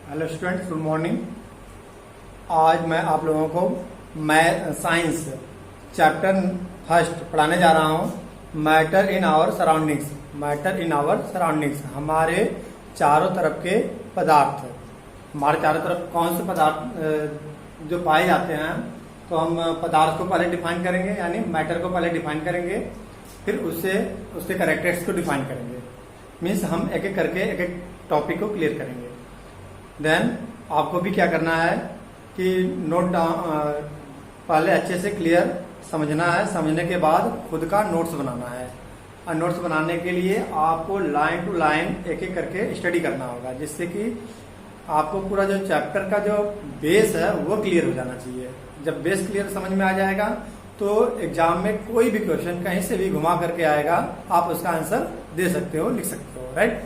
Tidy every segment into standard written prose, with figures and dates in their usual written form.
Hello students, good morning. आज मैं आप लोगों को साइंस चैप्टर फर्स्ट पढ़ाने जा रहा हूँ। Matter in our surroundings. Matter in our surroundings, हमारे चारों तरफ के पदार्थ। हमारे चारों तरफ कौन से पदार्थ जो पाए जाते हैं, तो हम पदार्थ को पहले डिफाइन करेंगे, यानी मैटर को पहले डिफाइन करेंगे, फिर उसके कैरेक्टर्स को डिफाइन करेंगे। मीन्स हम एक एक करके एक एक टॉपिक को क्लियर करेंगे। देन आपको भी क्या करना है कि नोट पहले अच्छे से क्लियर समझना है। समझने के बाद खुद का नोट्स बनाना है, और नोट्स बनाने के लिए आपको लाइन टू लाइन एक एक करके स्टडी करना होगा, जिससे कि आपको पूरा जो चैप्टर का जो बेस है वो क्लियर हो जाना चाहिए। जब बेस क्लियर समझ में आ जाएगा तो एग्जाम में कोई भी क्वेश्चन कहीं से भी घुमा करके आएगा, आप उसका आंसर दे सकते हो, लिख सकते हो। राइट।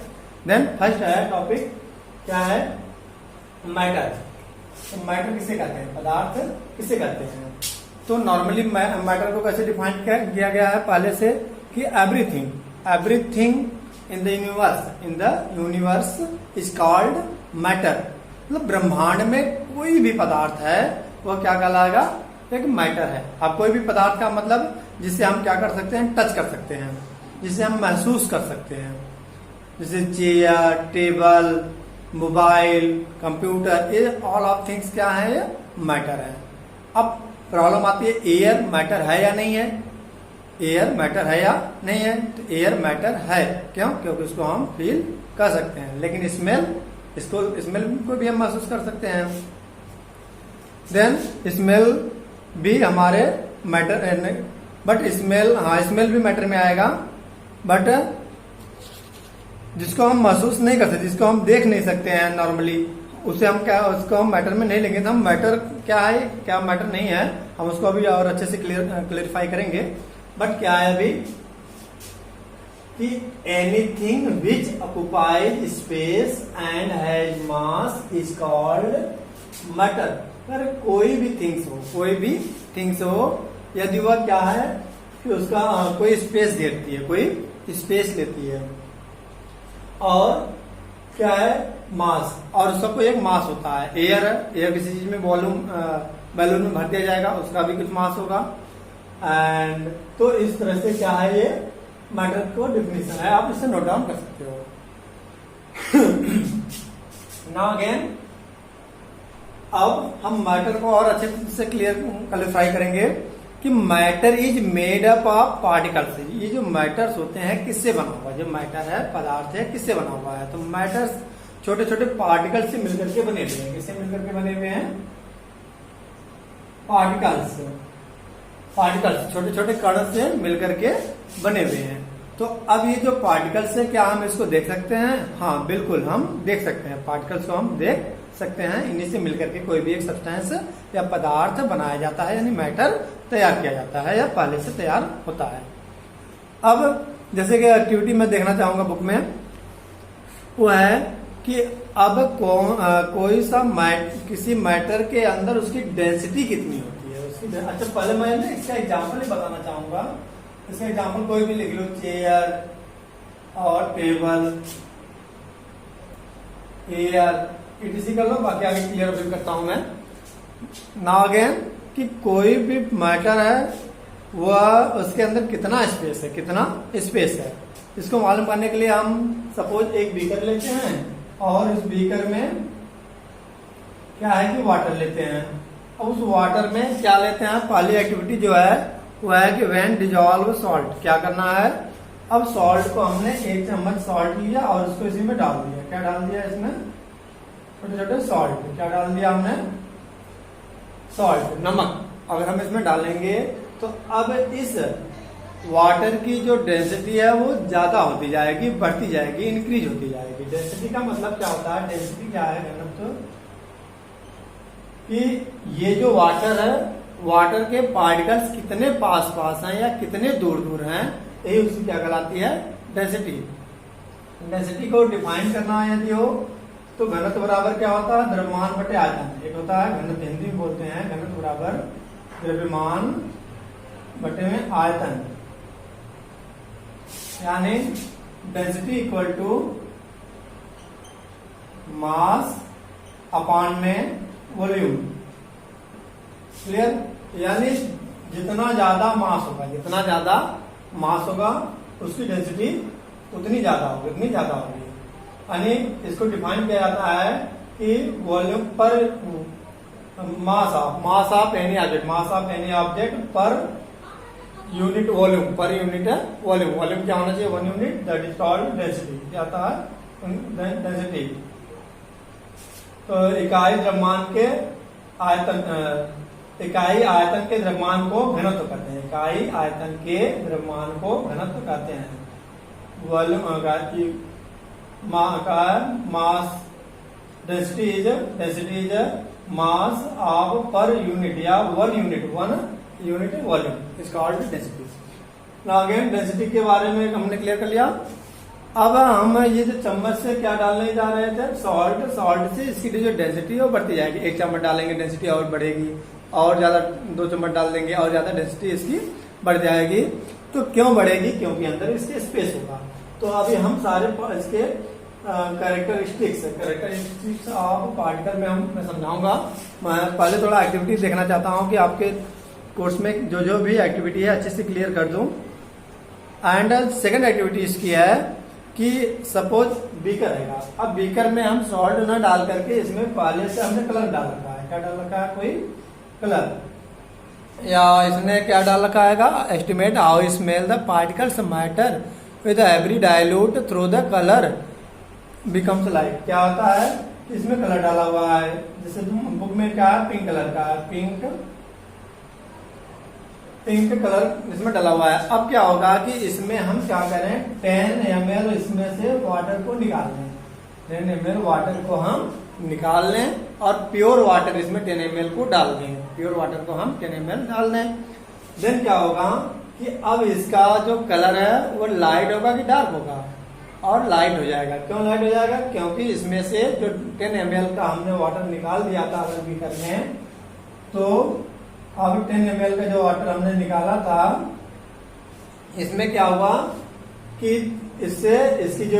देन फर्स्ट है टॉपिक, क्या है? मैटर। तो मैटर किसे कहते हैं? पदार्थ किसे कहते हैं? तो नॉर्मली मैटर को कैसे डिफाइन किया गया है पहले से कि everything in the universe is called matter. मतलब ब्रह्मांड में कोई भी पदार्थ है वो क्या कहलाएगा? एक मैटर है। अब कोई भी पदार्थ का मतलब जिसे हम क्या कर सकते हैं? टच कर सकते हैं, जिसे हम महसूस कर सकते हैं, जैसे चेयर, टेबल, मोबाइल, कंप्यूटर, ये ऑल ऑफ थिंग्स क्या है? ये मैटर है। अब प्रॉब्लम आती है, एयर मैटर है या नहीं है? एयर मैटर है या नहीं है? तो एयर मैटर है। क्यों? क्योंकि उसको हम फील कर सकते हैं। लेकिन स्मेल को भी हम महसूस कर सकते हैं। देन स्मेल भी हमारे मैटर, बट स्मेल भी मैटर में आएगा, बट जिसको हम महसूस नहीं कर सकते, जिसको हम देख नहीं सकते हैं नॉर्मली, उसे हम उसको हम मैटर में नहीं लेंगे। तो हम मैटर क्या है, क्या मैटर नहीं है, हम उसको अभी और अच्छे से क्लियरिफाई करेंगे। बट क्या है अभी कि anything which occupies space and has mass is called matter. अगर कोई भी थिंग्स हो, यदि वह क्या है कि उसका कोई स्पेस देती है, कोई स्पेस लेती है, और क्या है? मास, और उसका कोई एक मास होता है। एयर किसी चीज में बैलून में भर दिया जाएगा, उसका भी कुछ मास होगा। एंड तो इस तरह से क्या है, ये मैटर को डिफिनेशन है, आप इसे नोट डाउन कर सकते हो। नाउ अगेन, अब हम मैटर को और अच्छे से क्लियरिफाई करेंगे कि matter is made up of particles. ये जो मैटर्स होते हैं किससे बना हुआ है? जो मैटर है, पदार्थ है, किससे बना हुआ है? तो मैटर्स छोटे छोटे पार्टिकल से मिलकर के बने हुए हैं। किससे मिलकर के बने हुए हैं? पार्टिकल्स छोटे छोटे कण से मिलकर के बने हुए हैं। तो अब ये जो पार्टिकल्स है, क्या हम इसको देख सकते हैं? हाँ, बिल्कुल हम देख सकते हैं। पार्टिकल्स को हम देख सकते हैं। इन्हीं से मिलकर के कोई भी एक सब्सटेंस या पदार्थ बनाया जाता है, यानी मैटर तैयार किया जाता है या पहले से तैयार होता है। अब जैसे कि एक्टिविटी में देखना चाहूंगा बुक में, वो है कि अब कोई सा किसी मैटर के अंदर उसकी डेंसिटी कितनी होती है, उसकी। अच्छा, पहले मैं इसका एग्जाम्पल ही बताना चाहूंगा। इसका एग्जाम्पल कोई भी लिख लो, चेयर और टेबल, एयर, इसी कर लो, बाकी आगे क्लियर फिल करता हूं मैं। नाउ अगेन कि कोई भी मैटर है वह उसके अंदर कितना स्पेस है, इसको मालूम करने के लिए हम सपोज एक बीकर लेते हैं, और इस बीकर में क्या है कि वाटर लेते हैं। अब उस वाटर में क्या लेते हैं? पहली एक्टिविटी जो है वो है कि व्हेन डिजॉल्व सॉल्ट, क्या करना है? अब सॉल्ट को हमने 1 चम्मच सॉल्ट लिया और उसको इसी में डाल दिया। क्या डाल दिया इसमें? छोटे छोटे सॉल्ट। क्या डाल दिया हमने? सॉल्ट, नमक। अगर हम इसमें डालेंगे तो अब इस वाटर की जो डेंसिटी है वो ज्यादा होती जाएगी, बढ़ती जाएगी, इंक्रीज होती जाएगी। डेंसिटी का मतलब क्या होता है? डेंसिटी क्या है? घनत्व। कि ये जो वाटर है, वाटर के पार्टिकल्स कितने पास हैं या कितने दूर हैं, यही उसकी क्या कहलाती है? डेंसिटी। डेंसिटी को डिफाइन करना यदि हो तो घनत्व बराबर क्या होता है? द्रव्यमान बटे आयतन। एक होता है घनत्व, हिंदी में बोलते हैं घनत्व बराबर द्रव्यमान बटे में आयतन, यानी density equal to mass upon में वॉल्यूम। क्लियर? यानी जितना ज्यादा मास होगा उसकी डेंसिटी उतनी ज्यादा होगी। यानी इसको डिफाइन किया जाता है कि वॉल्यूम पर mass of any object per unit volume. Volume क्या होना चाहिए? 1 unit, that is called density. क्या आता है? डेंसिटी। तो इकाई आयतन के द्रव्यमान को घनत्व कहते हैं। इकाई आयतन के द्रव्यमान को घनत्व कहते हैं। Volume mass density is mass of per unit या 1 unit volume is called density. Now again density के बारे में हमने क्लियर कर लिया। अब हम ये जो चम्मच से क्या डालने जा रहे थे? सॉल्ट से इसकी जो डेंसिटी है वो बढ़ती जाएगी। 1 चम्मच डालेंगे डेंसिटी और बढ़ेगी, और ज्यादा 2 चम्मच डाल देंगे और ज्यादा डेंसिटी इसकी बढ़ जाएगी। तो क्यों बढ़ेगी? क्योंकि अंदर इसके स्पेस होगा। तो अभी हम सारे इसके कैरेक्टरिस्टिक्स ऑफ पार्टिकल में मैं समझाऊंगा। मैं पहले थोड़ा एक्टिविटी देखना चाहता हूं कि आपके कोर्स में जो भी एक्टिविटी है अच्छे से क्लियर कर दूं। एंड सेकंड एक्टिविटी इसकी है कि सपोज बीकर है। अब बीकर में हम सॉल्ट ना डाल करके इसमें पहले से हमने कलर डाल रखा है। क्या डाल रखा है? कोई कलर, या इसने क्या डाल रखा है? Estimate how smell the particles matter with every dilute through the colour becomes light. क्या होता है कि इसमें कलर डाला हुआ है। जैसे तुम बुक में क्या है? पिंक कलर का है, पिंक कलर इसमें डाला हुआ है। अब क्या होगा कि इसमें हम क्या करें? 10 ml इसमें से वाटर को निकाल लें। 10 ml वाटर को हम निकाल लें और प्योर वाटर इसमें 10 ml को डाल दें। प्योर वाटर को हम 10 ml डाल दें। देन क्या होगा कि अब इसका जो कलर है वो लाइट होगा कि डार्क होगा? और लाइट हो जाएगा। क्यों लाइट हो जाएगा? क्योंकि इसमें से जो 10 ml का हमने वाटर निकाल दिया था अगर बीकर में, तो अब 10 ml का जो वाटर हमने निकाला था इसमें क्या हुआ कि इससे इसकी जो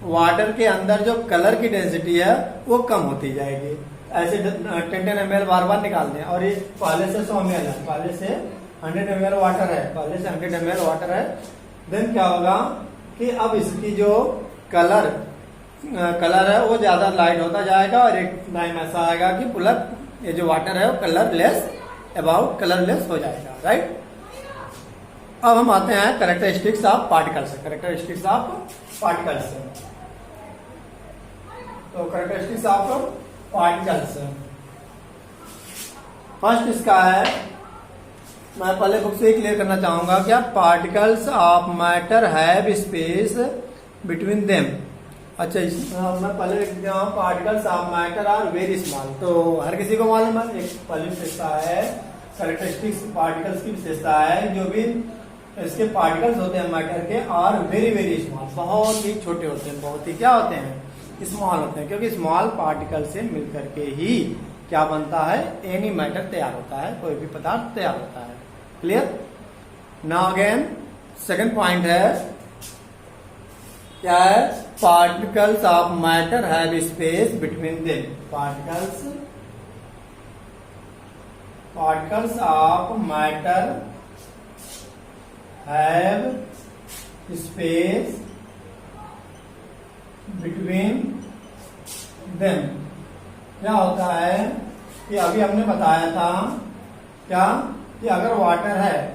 वाटर के अंदर जो कलर की डेंसिटी है वो कम होती जाएगी। ऐसे 10 ml बार बार निकाल दें। और ये पहले से 100 ml है, पहले से 100 ml वाटर है, पहले से 100 ml वाटर है। देन क्या होगा कि अब इसकी जो कलर है वो ज्यादा लाइट होता जाएगा और एक टाइम ऐसा आएगा कि पूरा ये जो वाटर है वो कलरलेस हो जाएगा। राइट? अब हम आते हैं कैरेक्टरिस्टिक्स ऑफ पार्टिकल्स। तो कैरेक्टरिस्टिक्स ऑफ पार्टिकल्स फर्स्ट इसका है, मैं पहले बुक से ही क्लियर करना चाहूंगा क्या? Particles of matter have space between them. अच्छा, मैं पहले लिख दिया हूं particles of matter are very small. तो हर किसी को मालूम है एक पहली विशेषता है, कैरेक्टरिस्टिक्स पार्टिकल्स की विशेषता है जो भी इसके पार्टिकल्स होते हैं मैटर के और वेरी स्मॉल, बहुत ही छोटे होते हैं, बहुत ही क्या होते हैं? स्मॉल होते हैं। क्योंकि स्मॉल पार्टिकल से मिलकर के ही क्या बनता है? एनी मैटर तैयार होता है, कोई भी पदार्थ तैयार होता है। Clear? Now again second point है, क्या है? Particles of matter have space between them. Particles of matter have space between them. क्या होता है कि अभी हमने बताया था क्या कि अगर वाटर है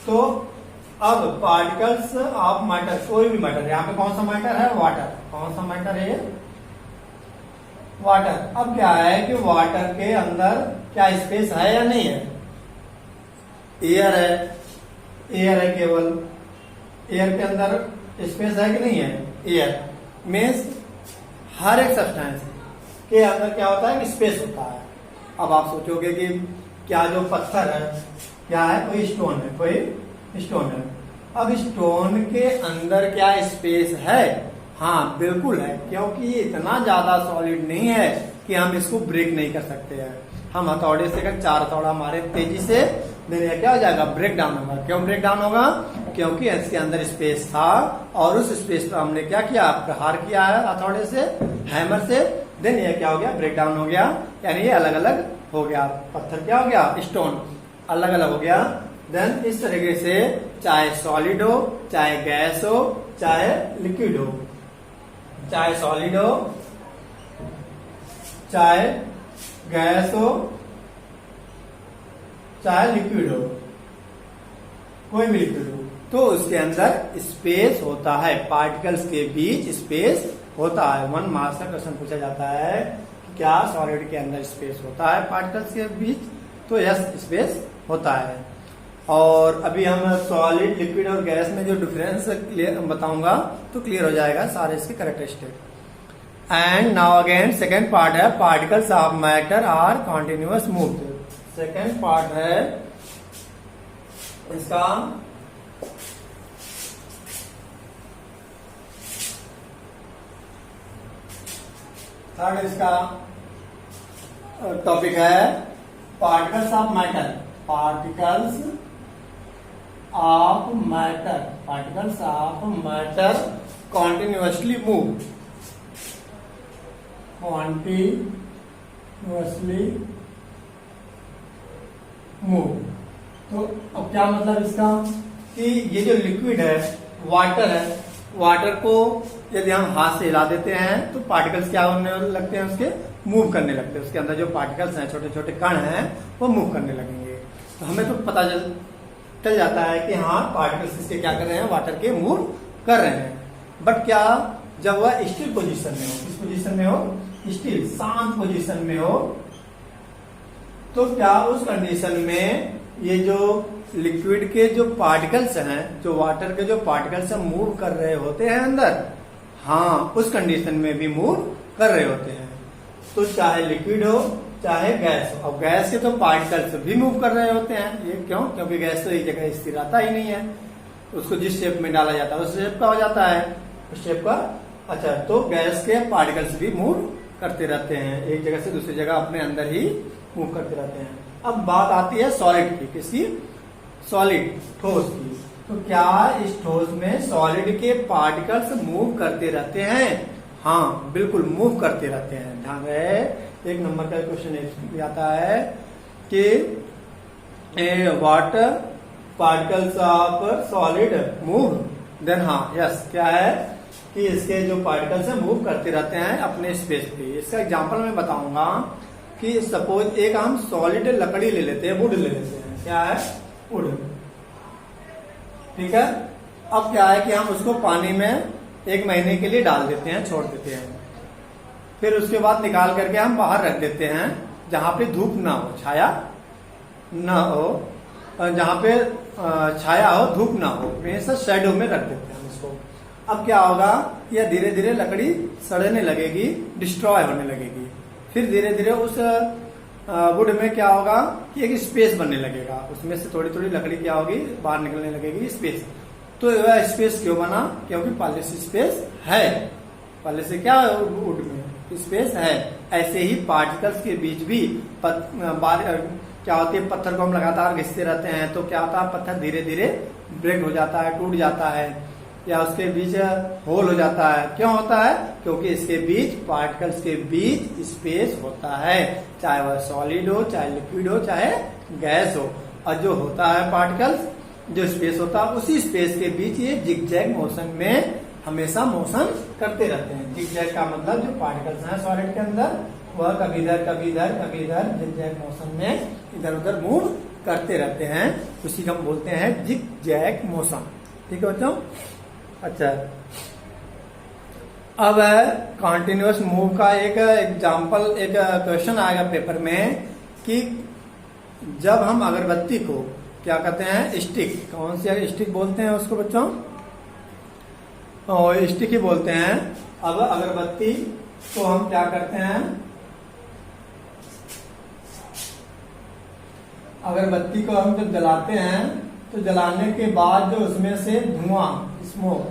तो अब पार्टिकल्स ऑफ मैटर, कोई भी मैटर, यहाँ पे कौन सा मैटर है? वाटर। कौन सा मैटर है? वाटर। अब क्या है कि वाटर के अंदर क्या स्पेस है या नहीं है? एयर है केवल। एयर के अंदर स्पेस है कि नहीं है? एयर मीन्स हर एक सब्सटेंस के अंदर क्या होता है कि स्पेस होता है। अब आप सोचोगे कि क्या जो पत्थर है क्या है? कोई स्टोन है। अब स्टोन के अंदर क्या स्पेस है? हाँ बिल्कुल है, क्योंकि ये इतना ज्यादा सॉलिड नहीं है कि हम इसको ब्रेक नहीं कर सकते हैं। हम हथौड़े से अगर 4 हथौड़ा मारे तेजी से, देन क्या हो जाएगा? ब्रेक डाउन होगा। क्यों ब्रेक डाउन होगा? क्योंकि इसके अंदर स्पेस था और उस स्पेस पर हमने क्या किया? प्रहार किया है हथौड़े से, हैमर से, देन ये क्या हो गया, ब्रेक डाउन हो गया, यानी ये अलग अलग हो गया, पत्थर क्या हो गया, स्टोन अलग अलग हो गया। देन इस तरीके से चाहे सॉलिड हो, चाहे गैस हो, चाहे लिक्विड हो, चाहे सॉलिड हो, चाहे गैस हो, चाहे लिक्विड हो, कोई भी लिक्विड हो, तो उसके अंदर स्पेस होता है, पार्टिकल्स के बीच स्पेस होता है। 1 मार्क्स का क्वेश्चन पूछा जाता है कि क्या सॉलिड के अंदर स्पेस होता है पार्टिकल्स के बीच, तो यस स्पेस होता है। और अभी हम सॉलिड, लिक्विड और गैस में जो डिफरेंस बताऊंगा तो क्लियर हो जाएगा सारे इसके characteristic. And now again second part है, particles of matter are continuous move. Second part है इसका थर्ड, इसका टॉपिक है particles of matter. Particles of matter, particles of matter continuously move, continuously move. तो अब क्या मतलब इसका कि ये जो लिक्विड है, वाटर है, वाटर को यदि हम हाथ से हिला देते हैं तो पार्टिकल्स क्या होने लगते हैं, उसके मूव करने लगते हैं, उसके अंदर जो पार्टिकल्स हैं, छोटे छोटे कण हैं, वो मूव करने लगेंगे। तो हमें तो पता चल जाता है कि हाँ पार्टिकल्स इसके क्या कर रहे हैं, वाटर के मूव कर रहे हैं। बट क्या जब वह स्टिल पोजीशन में हो, किस पोजीशन में हो, स्टिल शांत पोजीशन में हो, तो क्या उस कंडीशन में ये जो लिक्विड के जो पार्टिकल्स हैं, जो वाटर के जो पार्टिकल्स हैं, मूव कर रहे होते हैं अंदर, हाँ उस कंडीशन में भी मूव कर रहे होते हैं। तो चाहे लिक्विड हो चाहे गैस हो, अब गैस के तो पार्टिकल्स भी मूव कर रहे होते हैं। ये क्यों? क्योंकि गैस तो एक जगह स्थिर रहता ही नहीं है, उसको जिस शेप में डाला जाता है उस शेप का हो जाता है, उस शेप का। अच्छा, तो गैस के पार्टिकल्स भी मूव करते रहते हैं, एक जगह से दूसरी जगह अपने अंदर ही मूव करते रहते हैं। अब बात आती है सॉलिड की, किसकी? सॉलिड, ठोस की। तो क्या इस ठोस में सॉलिड के पार्टिकल्स मूव करते रहते हैं? हाँ बिल्कुल मूव करते रहते हैं। ध्यान रहे, 1 नंबर का क्वेश्चन आता है कि water particles of solid move, then हाँ यस क्या है कि इसके जो पार्टिकल्स हैं मूव करते रहते हैं अपने स्पेस पे। इसका एग्जांपल मैं बताऊंगा कि सपोज एक हम सॉलिड लकड़ी ले लेते हैं, वुड ले लेते हैं, क्या है? वुड, ठीक है। अब क्या है कि हम उसको पानी में 1 महीने के लिए डाल देते हैं, छोड़ देते हैं, फिर उसके बाद निकाल करके हम बाहर रख देते हैं जहां पे धूप ना हो, छाया ना हो, जहां पे छाया हो, धूप ना हो, हमेशा शेडो में रख देते हैं उसको। अब क्या होगा, यह धीरे धीरे लकड़ी सड़ने लगेगी, डिस्ट्रॉय होने लगेगी, फिर धीरे धीरे उस वुड में क्या होगा कि एक स्पेस बनने लगेगा, उसमें से थोड़ी थोड़ी लकड़ी क्या होगी बाहर निकलने लगेगी, स्पेस। तो वह स्पेस क्यों बना? क्योंकि पहले से स्पेस है, पहले से क्या वुड में स्पेस है। ऐसे ही पार्टिकल्स के बीच भी क्या होती है, पत्थर को हम लगातार घिसते रहते हैं तो क्या होता है, पत्थर धीरे धीरे ब्रेक हो जाता है, टूट जाता है, या उसके बीच होल हो जाता है। क्यों होता है? क्योंकि इसके बीच, पार्टिकल्स के बीच स्पेस होता है, चाहे वह सॉलिड हो, चाहे लिक्विड हो, चाहे गैस हो। और जो होता है पार्टिकल्स, जो स्पेस होता है, उसी स्पेस के बीच ये जिगजैग मोशन में हमेशा मोशन करते रहते हैं। जिगजैग का मतलब जो पार्टिकल्स हैं सॉलिड के अंदर, वह कभी इधर कभी इधर कभी इधर जिगजैग मोशन में इधर उधर मूव करते रहते हैं, उसी को हम बोलते हैं जिगजैग मोशन। ठीक है बच्चों? अच्छा, अब कॉन्टिन्यूअस मूव का एक एग्जाम्पल, एक क्वेश्चन आएगा पेपर में कि जब हम अगरबत्ती को क्या कहते हैं, स्टिक, कौन सी स्टिक बोलते हैं उसको बच्चों? स्टिक ही बोलते हैं। अब अगरबत्ती को हम क्या करते हैं, अगरबत्ती को हम जब जलाते हैं तो जलाने के बाद जो उसमें से धुआं, स्मोक,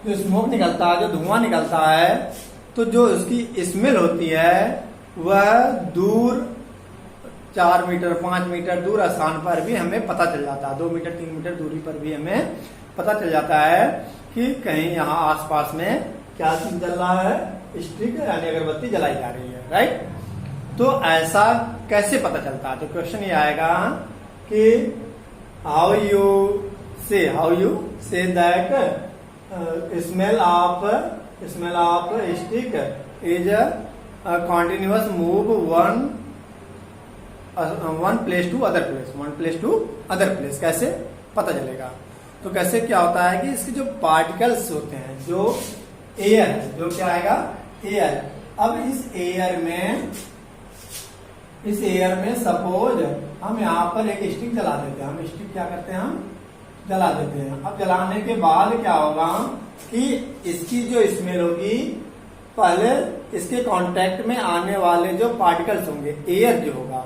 जो स्मोक निकलता है, जो धुआं निकलता है, तो जो उसकी स्मेल होती है वह दूर 4 मीटर 5 मीटर दूर स्थान पर भी हमें पता चल जाता है, 2 मीटर 3 मीटर दूरी पर भी हमें पता चल जाता है कि कहीं यहाँ आसपास में क्या चीज जल रहा है, स्टिक यानी अगरबत्ती जलाई जा रही है, राइट। तो ऐसा कैसे पता चलता है? तो क्वेश्चन ये आएगा कि how you say that smell of stick is continuous move one place to other place. कैसे पता चलेगा? तो कैसे क्या होता है कि इसके जो पार्टिकल्स होते हैं, जो एयर है, जो क्या आएगा, एयर। अब इस एयर में सपोज हम यहाँ पर एक स्टिक जला देते हैं। हम स्टिक क्या करते हैं, हम जला देते हैं। अब जलाने के बाद क्या होगा कि इसकी जो स्मेल होगी, पहले इसके कांटेक्ट में आने वाले जो पार्टिकल्स होंगे, एयर जो होगा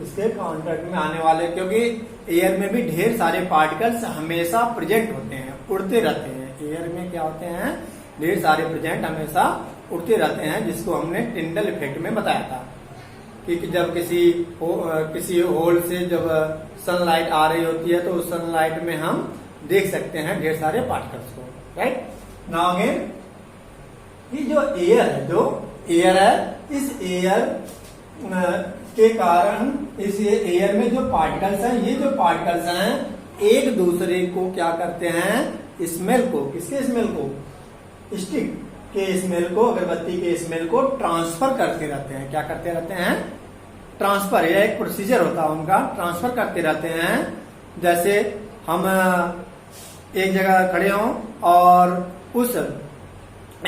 इसके कांटेक्ट में आने वाले, क्योंकि एयर में भी ढेर सारे पार्टिकल्स हमेशा प्रेजेंट होते हैं, उड़ते रहते हैं। एयर में क्या होते हैं, ढेर सारे प्रेजेंट हमेशा उड़ते रहते हैं, जिसको हमने टिंडल इफेक्ट में बताया था कि जब किसी होल से जब सनलाइट आ रही होती है तो उस सनलाइट में हम देख सकते हैं ढेर सारे पार्टिकल्स को, राइट। नाउ अगेन, ये जो एयर है, इस एयर के कारण इस एयर में जो पार्टिकल्स हैं, ये जो पार्टिकल्स हैं एक दूसरे को क्या करते हैं, स्मेल को, किसके स्मेल को, स्टिक के स्मेल को, अगरबत्ती के स्मेल को ट्रांसफर करते रहते हैं। क्या करते रहते हैं, ट्रांसफर। यह एक प्रोसीजर होता है उनका, ट्रांसफर करते रहते हैं। जैसे हम एक जगह खड़े हों और उस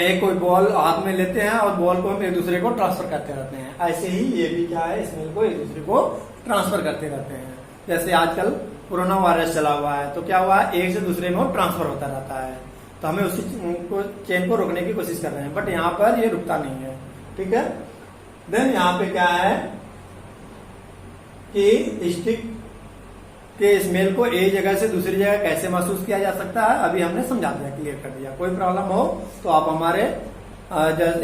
एक कोई बॉल हाथ में लेते हैं और बॉल को हम एक दूसरे को ट्रांसफर करते रहते हैं, ऐसे ही ये भी क्या है, स्मेल को एक दूसरे को ट्रांसफर करते रहते हैं। जैसे आजकल कोरोना वायरस चला हुआ है, तो क्या हुआ, एक से दूसरे में ट्रांसफर होता रहता है, तो हमें उसी चेन को रोकने की कोशिश कर रहे हैं, बट यहाँ पर ये रुकता नहीं है, ठीक है। देन यहाँ पे क्या है कि स्टिक के स्मेल को एक जगह से दूसरी जगह कैसे महसूस किया जा सकता है, अभी हमने समझा दिया, क्लियर कर दिया। कोई प्रॉब्लम हो तो आप हमारे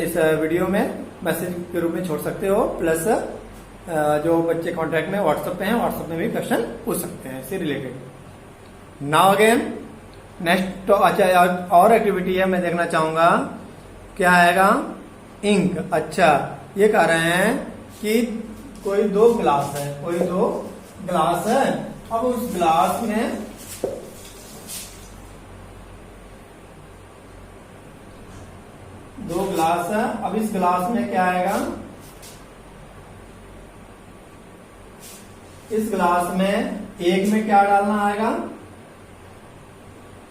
इस वीडियो में मैसेज के रूप में छोड़ सकते हो, प्लस जो बच्चे कांटेक्ट में व्हाट्सएप पे हैं, व्हाट्सएप में भी क्वेश्चन पूछ सकते हैं इससे रिलेटेड। नाउ अगेन नेक्स्ट, तो अच्छा और एक्टिविटी है, मैं देखना चाहूंगा क्या आएगा, इंक। अच्छा, ये कह रहे हैं कि कोई दो ग्लास है, अब उस ग्लास में दो ग्लास है। अब इस ग्लास में क्या आएगा, इस ग्लास में एक में क्या डालना आएगा,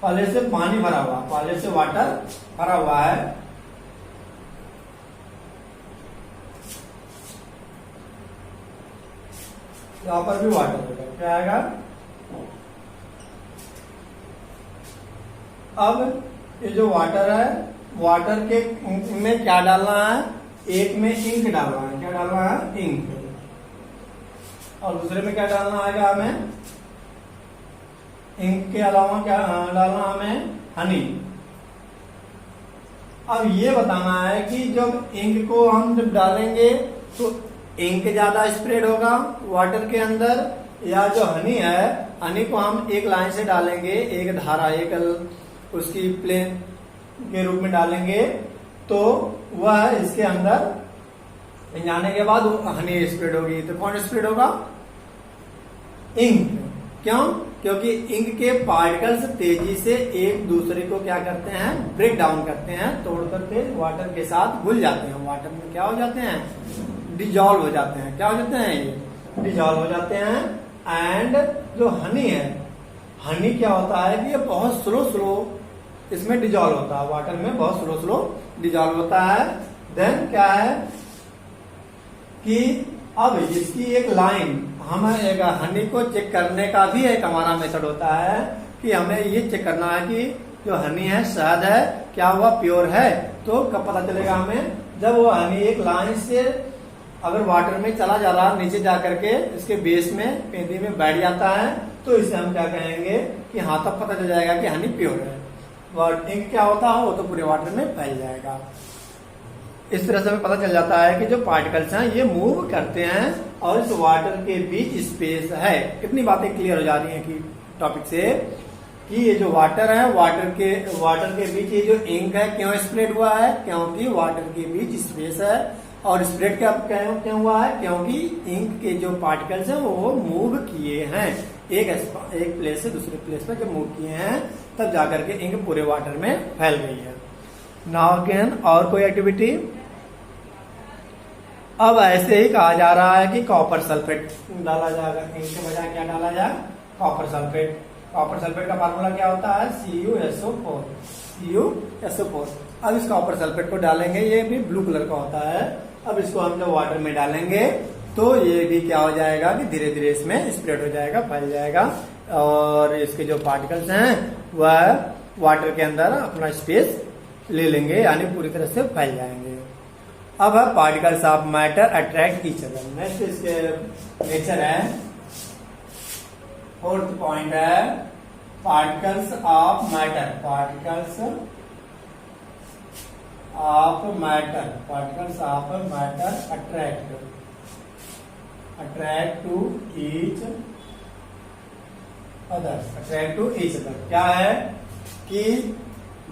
पहले से पानी भरा हुआ, पहले से वाटर भरा हुआ है, यहां पर भी वाटर होगा, क्या आएगा। अब ये जो वाटर है, वाटर के में क्या डालना है, एक में इंक डालना है, क्या डालना है, इंक, और दूसरे में क्या डालना आएगा हमें, इंक के अलावा क्या डालना हमें, हनी। अब ये बताना है कि जब इंक को हम जब डालेंगे तो इंक ज्यादा स्प्रेड होगा वाटर के अंदर, या जो हनी है, हनी को हम एक लाइन से डालेंगे, एक धारा, एक उसकी प्लेन के रूप में डालेंगे, तो वह इसके अंदर जाने के बाद हनी स्प्रेड होगी। तो कौन स्प्रेड होगा, इंक। क्यों, क्योंकि इंक के पार्टिकल्स तेजी से एक दूसरे को क्या करते हैं, ब्रेक डाउन करते हैं, तोड़ करके वाटर के साथ घुल जाते हैं, वाटर में क्या हो जाते हैं, डिजॉल्व हो जाते हैं। क्या हो जाते हैं, ये डिजॉल्व हो जाते हैं। एंड जो हनी है, हनी क्या होता है कि ये बहुत स्लो इसमें डिजॉल्व होता है, वाटर में बहुत स्लो डिजॉल्व होता है। देन क्या है कि अब इसकी एक लाइन, हम एक हनी को चेक करने का भी एक हमारा मेथड होता है कि हमें ये चेक करना है कि जो हनी है, शहद है, क्या हुआ, प्योर है। तो कब पता चलेगा हमें, जब वो हनी एक लाइन से अगर वाटर में चला जा रहा, नीचे जा करके इसके बेस में, पेंदी में बैठ जाता है, तो इसे हम क्या कहेंगे कि हाँ, तब पता चल जाएगा कि हनी प्योर है। और इंक क्या होता है, वो तो पूरे वाटर में फैल जाएगा। इस तरह से हमें पता चल जाता है कि जो पार्टिकल्स हैं ये मूव करते हैं और इस वाटर के बीच स्पेस है। कितनी बातें क्लियर हो जा रही हैं कि टॉपिक से कि ये जो वाटर है, वाटर के बीच ये जो इंक है क्यों स्प्रेड हुआ है, क्योंकि वाटर के बीच स्पेस है। और स्प्रेड क्या क्यों हुआ है, क्योंकि इंक के जो पार्टिकल्स हैं वो मूव किए हैं, एक प्लेस से दूसरे प्लेस पर जब मूव किए हैं तब जाकर के इंक पूरे वाटर में फैल गई है। नाउ अगेन और कोई एक्टिविटी। अब ऐसे ही कहा जा रहा है कि कॉपर सल्फेट डाला जाएगा, इंक के बजाय क्या डाला जाए, कॉपर सल्फेट। कॉपर सल्फेट का फार्मूला क्या होता है, CuSO4। CuSO4। अब इस कॉपर सल्फेट को डालेंगे, ये भी ब्लू कलर का होता है। अब इसको हम जब वाटर में डालेंगे तो ये भी क्या हो जाएगा कि धीरे धीरे इसमें स्प्रेड हो जाएगा, फैल जाएगा, और इसके जो पार्टिकल्स हैं वह वाटर के अंदर अपना स्पेस ले लेंगे, यानी पूरी तरह से फैल जाएंगे। अब है particles of matter attract each other. Next इसके नेचर है, फोर्थ पॉइंट है particles of matter. Particles of matter attract to each other. क्या है कि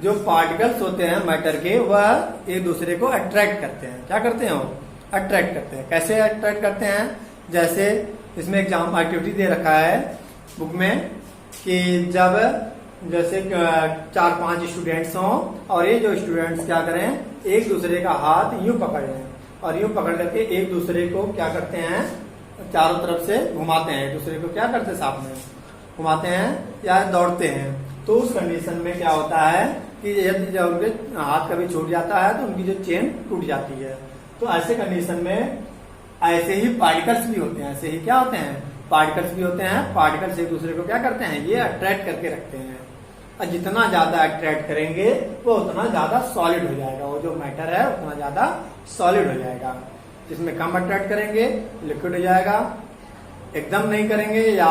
जो पार्टिकल्स होते हैं मैटर के वह एक दूसरे को अट्रैक्ट करते हैं। क्या करते हैं वो, अट्रैक्ट करते हैं। कैसे अट्रैक्ट करते हैं, जैसे इसमें एग्जाम एक्टिविटी दे रखा है बुक में कि जब जैसे 4-5 स्टूडेंट्स हों और ये जो स्टूडेंट्स क्या करें, एक दूसरे का हाथ यूं पकड़ लें और यूं पकड़ करके एक दूसरे को क्या करते हैं, चारों तरफ से घुमाते हैं। एक दूसरे को क्या करते हैं, साथ में घुमाते हैं या दौड़ते हैं। तो उस कंडीशन में क्या होता है कि यदि जब उनके हाथ कभी छूट जाता है तो उनकी जो चेन टूट जाती है। तो ऐसे कंडीशन में ऐसे ही पार्टिकल्स भी होते हैं, ऐसे ही क्या होते हैं, पार्टिकल्स भी होते हैं। पार्टिकल्स एक दूसरे को क्या करते हैं, ये अट्रैक्ट करके रखते हैं, और जितना ज्यादा अट्रैक्ट करेंगे वो उतना ज्यादा सॉलिड हो जाएगा। वो जो मैटर है उतना ज्यादा सॉलिड हो जाएगा। जिसमें कम अट्रैक्ट करेंगे लिक्विड हो जाएगा, एकदम नहीं करेंगे या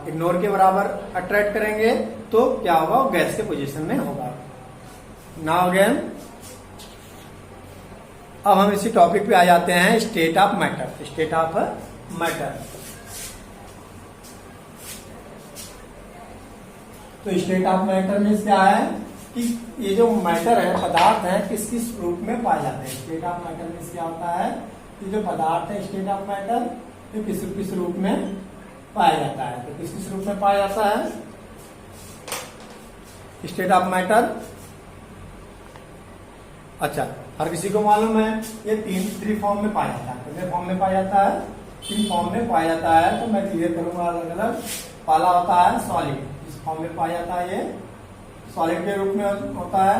इग्नोर के बराबर अट्रैक्ट करेंगे तो क्या होगा, वो गैस के पोजीशन में होगा। नाउ अगेन अब हम इसी टॉपिक पे आ जाते हैं, state of matter. State of matter. तो स्टेट ऑफ मैटर में क्या है कि ये जो मैटर है, पदार्थ है, किस किस रूप में पाए जाते हैं। स्टेट ऑफ मैटर में क्या होता है, ये जो पदार्थ है स्टेट ऑफ मैटर, ये किस किस रूप में पाया जाता है। तो किस किस रूप में पाया जाता है स्टेट ऑफ मैटर। अच्छा, हर किसी को मालूम है ये थ्री फॉर्म में पाया जाता है। कितने फॉर्म में पाया जाता है, 3 फॉर्म में पाया जाता है। तो मैं क्लियर करूंगा अलग अलग। पहला होता है सॉलिड, इस फॉर्म में पाया जाता है, ये सॉलिड के रूप में होता है,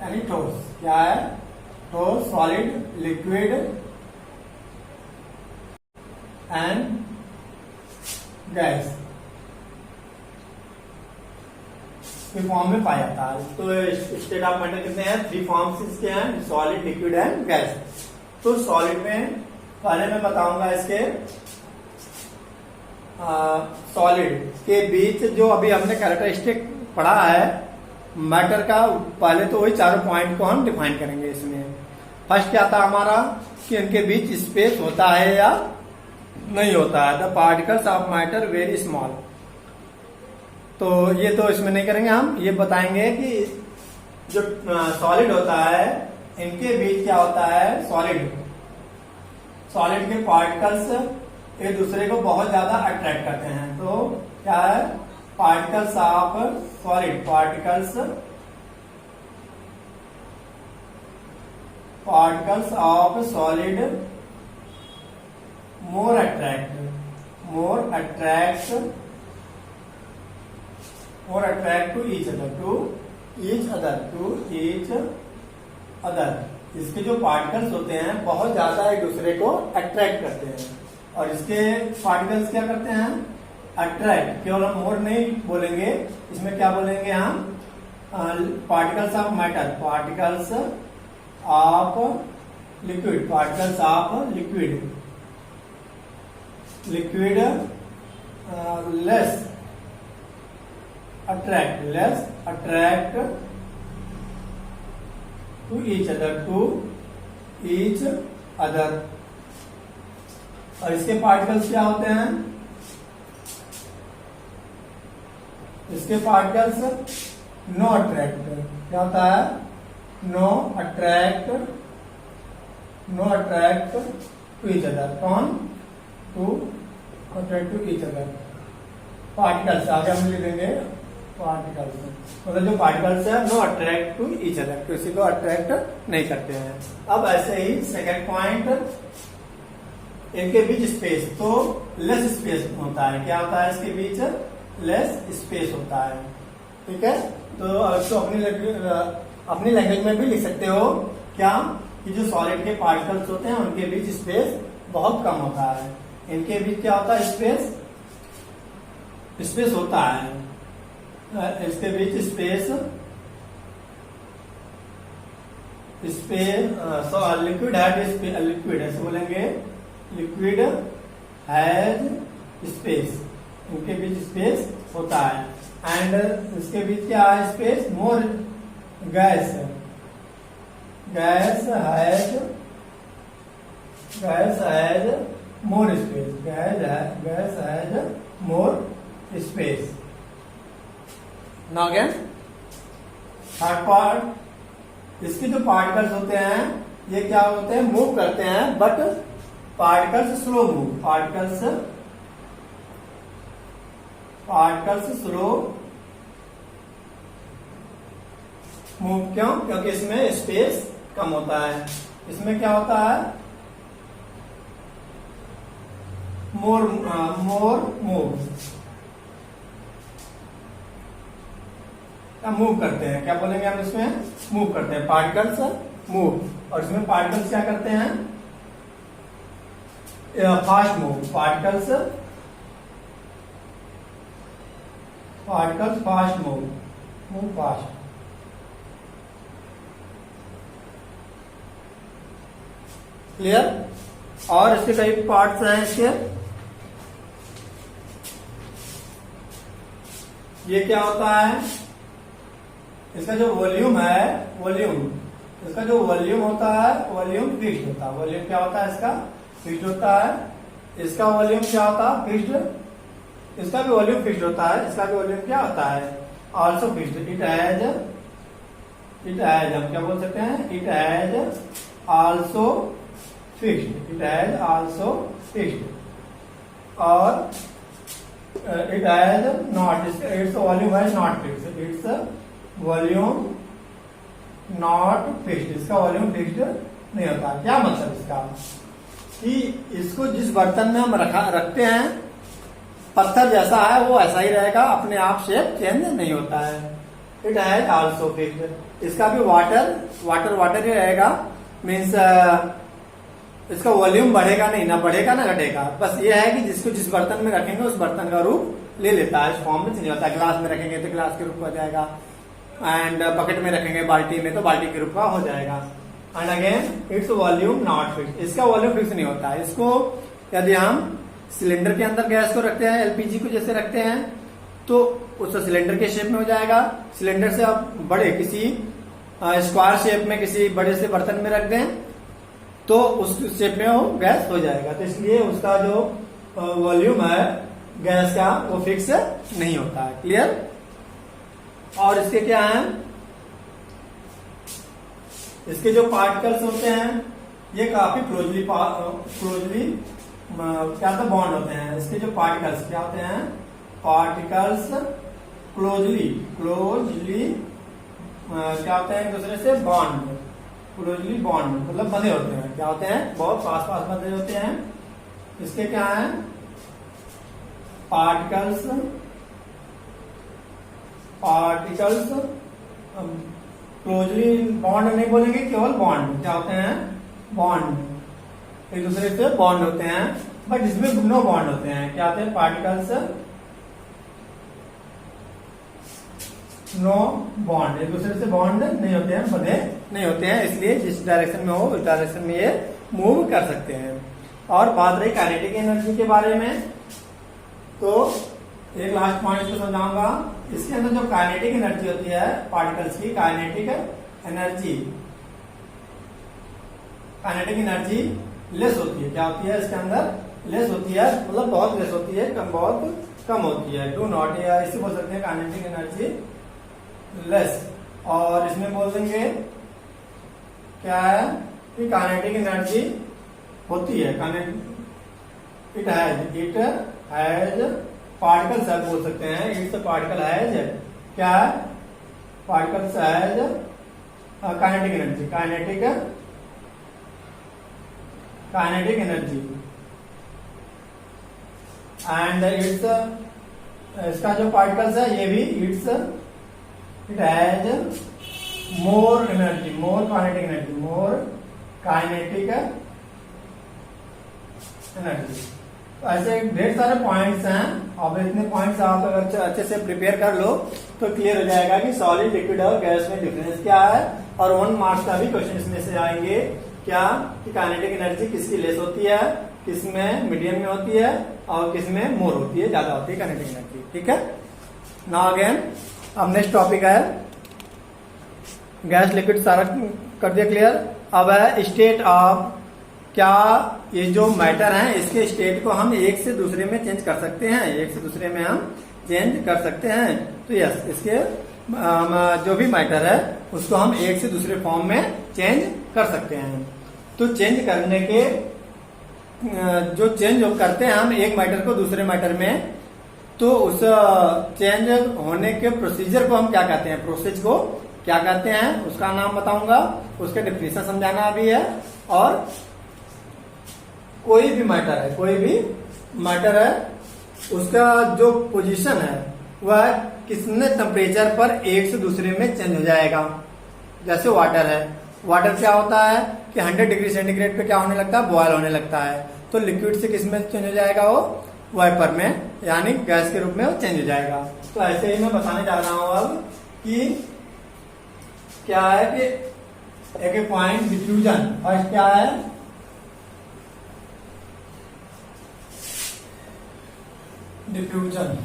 यानी ठोस। क्या है, ठोस, सॉलिड, लिक्विड एंड गैस के फॉर्म में पाया जाता है। तो स्टेट ऑफ मैटर कितने हैं, 3 फॉर्म्स इसके हैं, सॉलिड, लिक्विड एंड गैस। तो सॉलिड में पहले मैं बताऊंगा इसके सॉलिड के बीच जो अभी हमने कैरेक्टरिस्टिक पढ़ा है मैटर का, पहले तो वही चारों पॉइंट को हम डिफाइन करेंगे। इसमें फर्स्ट क्या था हमारा कि इनके बीच स्पेस होता है या नहीं होता है। The particles of matter very small. तो ये तो इसमें नहीं करेंगे हम, ये बताएंगे कि जो सॉलिड होता है इनके बीच क्या होता है, सॉलिड के पार्टिकल्स एक दूसरे को बहुत ज्यादा अट्रैक्ट करते हैं। तो क्या है, particles of solid, particles of solid more attract to each other. इसके जो पार्टिकल्स होते हैं बहुत ज्यादा एक दूसरे को अट्रैक्ट करते हैं, और इसके पार्टिकल्स क्या करते हैं, अट्रैक्ट। केवल हम मोर नहीं बोलेंगे, इसमें क्या बोलेंगे हम, particles of matter, particles of liquid, particles of liquid less attract to each other. और इसके पार्टिकल्स क्या होते हैं, इसके पार्टिकल्स नो अट्रैक्ट, क्या होता है, no attract to each other, कौन, to attract to each other, particles आगे हम लिख देंगे पार्टिकल्स, मतलब जो पार्टिकल्स है no attract to each other, किसी को अट्रैक्ट नहीं करते हैं। अब ऐसे ही सेकंड पॉइंट, इनके बीच स्पेस, तो लेस स्पेस होता है, क्या होता है इसके बीच, लेस स्पेस होता है, ठीक है। तो इसको अपनी लैंग्वेज में भी लिख सकते हो, क्या, कि जो सॉलिड के पार्टिकल्स होते हैं उनके बीच स्पेस बहुत कम होता है, इनके बीच क्या होता है, स्पेस होता है, इसके बीच स्पेस लिक्विड हैज, लिक्विड ऐसे बोलेंगे, लिक्विड हैज स्पेस, इनके बीच स्पेस होता है। एंड इसके बीच क्या है space, more gas has more space, gas has more space. Now again third part, इसके जो पार्टिकल्स होते हैं ये क्या होते हैं, मूव करते हैं, but particles slow move, particles slow move, क्यों, क्योंकि इसमें स्पेस कम होता है, इसमें क्या होता है, मोर मूव करते हैं, क्या बोलेंगे हम इसमें, मूव करते हैं, पार्टिकल्स मूव, और इसमें पार्टिकल्स क्या करते हैं, fast move, particles fast move fast. Clear. और इसके कई पार्ट्स हैं इसके, ये क्या होता है, इसका जो वॉल्यूम है, इसका जो वॉल्यूम होता है, वॉल्यूम फिक्स्ड होता है, वॉल्यूम क्या होता है इसका, फिक्स्ड होता है, इसका वॉल्यूम क्या होता है, फिक्स्ड, इसका भी वॉल्यूम फिक्स्ड होता है, इसका भी वॉल्यूम क्या होता है, आल्सो फिक्स्ड, इट हैज हम क्या बोल सकते हैं, इट हैज आल्सो फिक्स्ड, और it has not, its volume has not fixed, its volume not fixed, इसका वॉल्यूम फिक्स्ड नहीं होता। क्या मतलब इसका, कि इसको जिस बर्तन में हम रखते हैं, पत्थर जैसा है वो ऐसा ही रहेगा, अपने आप शेप चेंज नहीं होता है। इट हैज आल्सो फिक्स्ड, इसका भी वाटर ही रहेगा, मीन्स इसका वॉल्यूम बढ़ेगा नहीं, ना बढ़ेगा ना घटेगा, बस ये है कि जिसको जिस बर्तन में रखेंगे उस बर्तन का रूप ले लेता है, इस फॉर्म में नहीं होता है। ग्लास में रखेंगे तो ग्लास के रूप में हो जाएगा, एंड बकेट में रखेंगे बाल्टी में तो बाल्टी के रूप का हो जाएगा। And again its volume not fix, इसका वॉल्यूम फिक्स नहीं होता है। इसको यदि हम सिलेंडर के अंदर गैस को रखते हैं, एलपीजी को जैसे रखते हैं, तो उस सिलेंडर के शेप में हो जाएगा। सिलेंडर से आप बड़े किसी स्क्वायर शेप में किसी बड़े से बर्तन में रख दें तो उस शेप में वो गैस हो जाएगा। तो इसलिए उसका जो वॉल्यूम है गैस का वो फिक्स नहीं होता है। क्लियर। और इसके क्या है, इसके जो पार्टिकल्स होते हैं ये काफी क्लोजली क्या होता है, बॉन्ड होते हैं। इसके जो पार्टिकल्स क्या होते हैं, पार्टिकल्स क्लोजली क्या होते हैं, एक दूसरे से बॉन्ड, क्लोजली बॉन्ड मतलब बंधे होते हैं। क्या होते हैं, बहुत पास पास बंधे होते हैं। इसके क्या है, पार्टिकल्स क्लोजली बॉन्ड नहीं बोलेंगे, केवल बॉन्ड। क्या होते हैं, बॉन्ड, एक दूसरे से बॉन्ड होते हैं, बट इसमें नो बॉन्ड होते हैं। क्या होते हैं, पार्टिकल्स नो बॉन्ड, एक दूसरे से बॉन्ड नहीं होते हैं, बंधे नहीं होते हैं, इसलिए जिस डायरेक्शन में हो उस डायरेक्शन में ये मूव कर सकते हैं। और बात रही काइनेटिक एनर्जी के बारे में, तो एक लास्ट पॉइंट को समझाऊंगा। इसके अंदर जो काइनेटिक एनर्जी होती है पार्टिकल्स की, काइनेटिक एनर्जी लेस होती है। क्या होती है, इसके अंदर लेस होती है, मतलब बहुत लेस होती है, कम बहुत कम होती है, डू नॉट, या इसे बोल सकते हैं काइनेटिक एनर्जी लेस। और इसमें बोल देंगे क्या है कि काइनेटिक एनर्जी होती है, इट हैज पार्टिकल्स है, बोल सकते हैं इट्स पार्टिकल हैज, क्या है, particles has kinetic energy, kinetic energy and it's, इसका जो पार्टिकल्स है ये भी it has more energy, more kinetic energy, more kinetic energy. तो ऐसे ढेर सारे पॉइंट्स हैं। अब इतने पॉइंट्स आप अगर अच्छे से प्रिपेयर कर लो तो क्लियर हो जाएगा कि सॉलिड, लिक्विड और गैस में डिफरेंस क्या है। और 1 मार्क्स का भी क्वेश्चन इसमें से आएंगे, क्या कि काइनेटिक एनर्जी किसकी लेस होती है, किसमें मीडियम में होती है और किसमें मोर होती है, ज्यादा होती है काइनेटिक एनर्जी। ठीक है, नाउ अगेन अब नेक्स्ट टॉपिक है गैस, लिक्विड, सारा कर दिया क्लियर। अब है स्टेट ऑफ, क्या ये जो मैटर है इसके स्टेट को हम एक से दूसरे में चेंज कर सकते हैं, एक से दूसरे में हम चेंज कर सकते हैं। तो यस, इसके जो भी मैटर है उसको हम एक से दूसरे फॉर्म में चेंज कर सकते हैं। तो चेंज करने के जो चेंज करते हैं हम एक मैटर को दूसरे मैटर में, तो उस चेंज होने के प्रोसीजर को हम क्या कहते हैं, प्रोसेस को क्या कहते हैं, उसका नाम बताऊंगा, उसके डेफिनेशन समझाना भी है। और कोई भी मैटर है, कोई भी मैटर है, उसका जो पोजीशन है वह कितने टेम्परेचर पर एक से दूसरे में चेंज हो जाएगा। जैसे वाटर है, वाटर क्या होता है कि 100 डिग्री सेंटीग्रेड पे क्या होने लगता है, बॉयल होने लगता है। तो लिक्विड से किस में चेंज हो जाएगा, वो वाइपर में, यानी गैस के रूप में वो चेंज हो जाएगा। तो ऐसे ही मैं बताने जा रहा हूं अब कि क्या है कि एक पॉइंट डिफ्यूजन, फर्स्ट क्या है, डिफ्यूजन।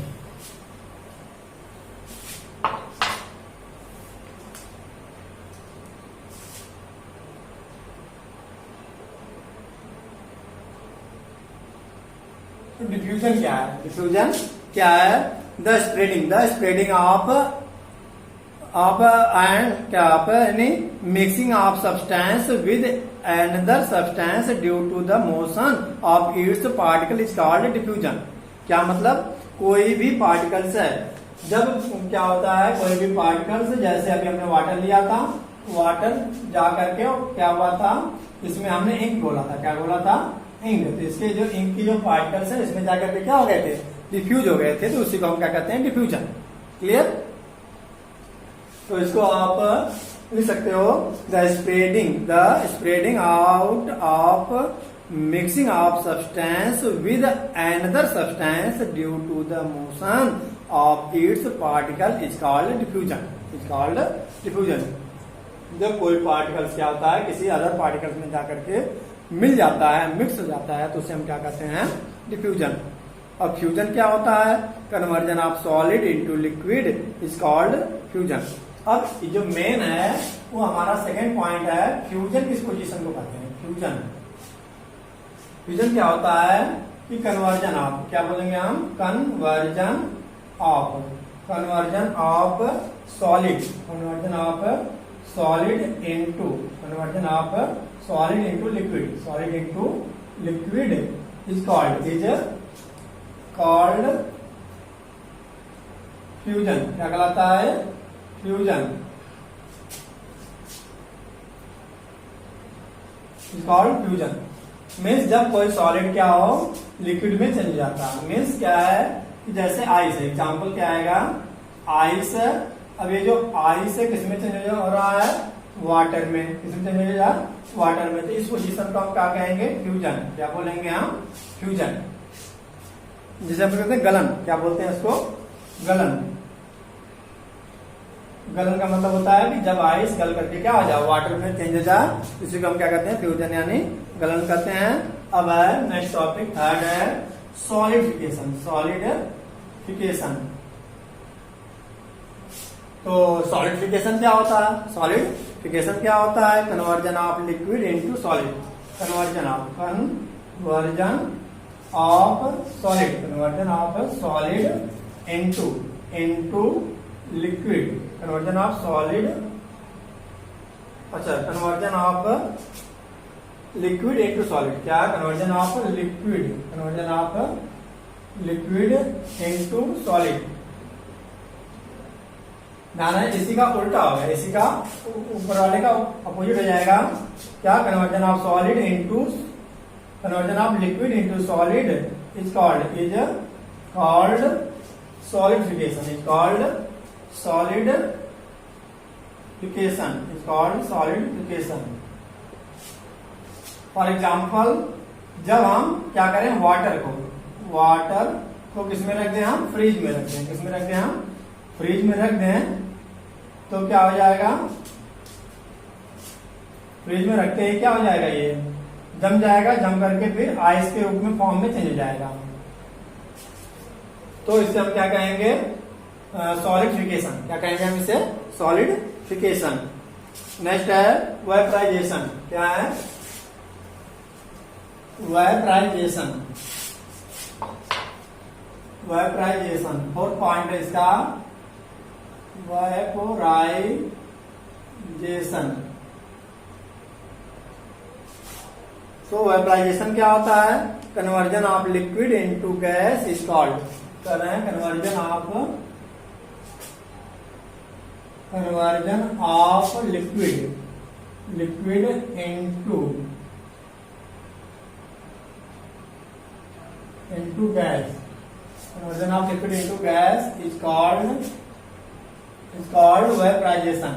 तो डिफ्यूजन क्या है, डिफ्यूजन क्या है, द स्प्रेडिंग ऑफ एंड क्या यानी mixing of substance with another substance due to the motion of its particle is called diffusion. क्या मतलब, कोई भी पार्टिकल्स है, जब क्या होता है कोई भी पार्टिकल्स, जैसे अभी हमने वाटर लिया था, वाटर जा करके क्या हुआ था, इसमें हमने इंक बोला था, क्या बोला था, इंक। तो इसके जो इंक की जो पार्टिकल्स है इसमें जाकर के क्या हो गए थे, डिफ्यूज हो गए थे। तो उसी को हम क्या कहते हैं, डिफ्यूजन। क्लियर। तो इसको आप लिख सकते हो, the spreading out of mixing of substance with another substance due to the motion of its particle is called diffusion. जब कोई पार्टिकल्स क्या होता है किसी अदर पार्टिकल्स में जाकर के मिल जाता है, मिक्स हो जाता है, तो उसे हम क्या कहते हैं, डिफ्यूजन। और फ्यूजन क्या होता है, conversion of solid into liquid is called fusion. अब जो मेन है वो हमारा सेकेंड पॉइंट है, फ्यूजन किस पोजीशन को कहते हैं, फ्यूजन। फ्यूजन क्या होता है कि कन्वर्जन ऑफ, क्या बोलेंगे हम, conversion of solid into liquid is called fusion. क्या कहलाता है, fusion is called fusion. Means जब कोई सॉलिड क्या हो लिक्विड में चल जाता है। मीन्स क्या है कि जैसे आइस है, एग्जाम्पल क्या आएगा, आइस। अब ये जो आइस है किसमें चेंज हो रहा है, वाटर में। किसमें चेंज हो रहा है, वाटर में। तो इस पोजीशन को हम क्या कहेंगे, फ्यूजन। क्या बोलेंगे हम, फ्यूजन। जिसे हम कहते हैं गलन, क्या बोलते हैं इसको, गलन। गलन का मतलब होता है कि जब आइस गल करके क्या हो जाए, वाटर में चेंज हो जाए, इसी को हम क्या कहते हैं, फ्यूजन यानी गलन कहते हैं। अब है नेक्स्ट टॉपिक, थर्ड है सॉलिडिफिकेशन। तो सॉलिडिफिकेशन क्या होता है, सॉलिडिफिकेशन क्या होता है, conversion of liquid into solid. Conversion of solid, conversion of solid into liquid, conversion of solid, अच्छा conversion of liquid into solid, क्या conversion of liquid, conversion of liquid into solid. ध्यान है इसी का उल्टा होगा, इसी का ऊपर वाले का अपोजिट हो जाएगा, क्या conversion of solid into, conversion of liquid into solid is called solidification, is called solidification, is called solidification। For example जब हम क्या करें, वाटर को किस में रख दें, हम फ्रिज में रख दें, किस में रख दें, हम फ्रिज में रख दें, तो क्या हो जाएगा, फ्रिज में रखते ही क्या हो जाएगा, ये जम जाएगा, जम करके फिर आइस के रूप में फॉर्म में चेंज हो जाएगा। तो इससे हम क्या कहेंगे, सॉलिडिफिकेशन, क्या कहेंगे हम इसे, सॉलिडिफिकेशन। नेक्स्ट है वेपराइजेशन, क्या है, वेपराइजेशन, वेपराइजेशन, फोर्थ पॉइंट है इसका वेपोराइजेशन। तो वेपराइजेशन क्या होता है, conversion of liquid into gas is called, कर रहे हैं conversion of liquid into gas, conversion of liquid into gas is called vaporisation.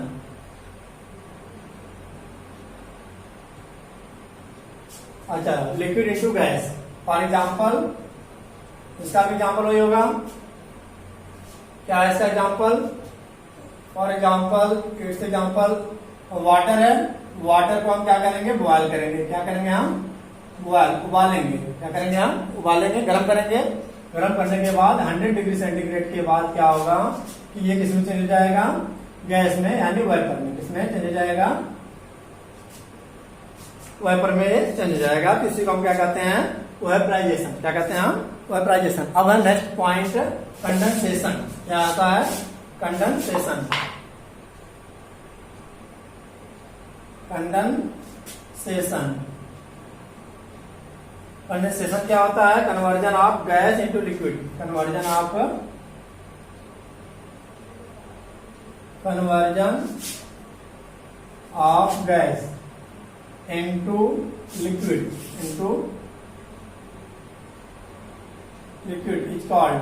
अच्छा, liquid into gas, for example इसका भी एग्जाम्पल वही होगा, क्या है इसका example, for example it's example water है, वाटर को हम क्या करेंगे, बॉयल करेंगे, क्या करेंगे हम, बॉयल, उबालेंगे, क्या करेंगे हम, उबालेंगे, गर्म करेंगे, गर्म करने के बाद 100 डिग्री सेंटीग्रेड के बाद क्या होगा कि ये किसमें चेंज हो जाएगा, गैस में, यानी वाइपर में, किसमें चेंज हो जाएगा, वाइपर में चेंज हो जाएगा। तो इसी को हम क्या कहते हैं, वेपराइजेशन, क्या कहते हैं हम, वेपराइजेशन। अब है नेक्स्ट पॉइंट कंडेंसेशन, क्या आता है, कंडेंसेशन, कंडेंसेशन, कंडेंसेशन क्या होता है, conversion of gas into liquid, conversion of gas into liquid is called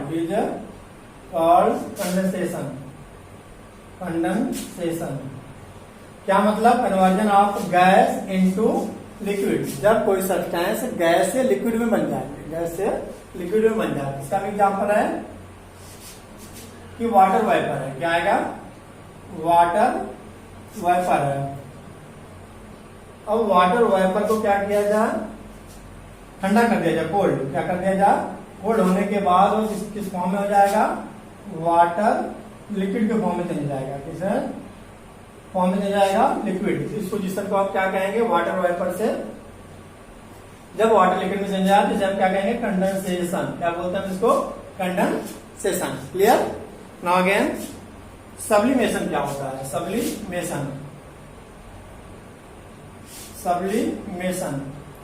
condensation. क्या मतलब, conversion of gas into liquid, जब कोई सब्सटेंस गैस से लिक्विड में बन जाए, गैस से लिक्विड में बन जाए। इसका भी एग्जाम्पल है कि वाटर वाइपर है, क्या आएगा, वाटर वाइपर है। अब वाटर वाइपर को क्या किया जाए, ठंडा कर दिया जाए, कोल्ड, क्या कर दिया जाए, कोल्ड होने के बाद वो किस फॉर्म में हो जाएगा, वाटर लिक्विड के फॉर्म में चेंज जाएगा, किस फॉर्म में चेंज जाएगा, लिक्विड। इस पोजीशन को आप क्या कहेंगे, वाटर वाइपर से जब वाटर लिक्विड में चेंज जाए तो हम क्या कहेंगे, कंडेंसेशन, क्या बोलते हैं इसको, condensation. Clear. Now again sublimation क्या होता है, सब्लिमेशन,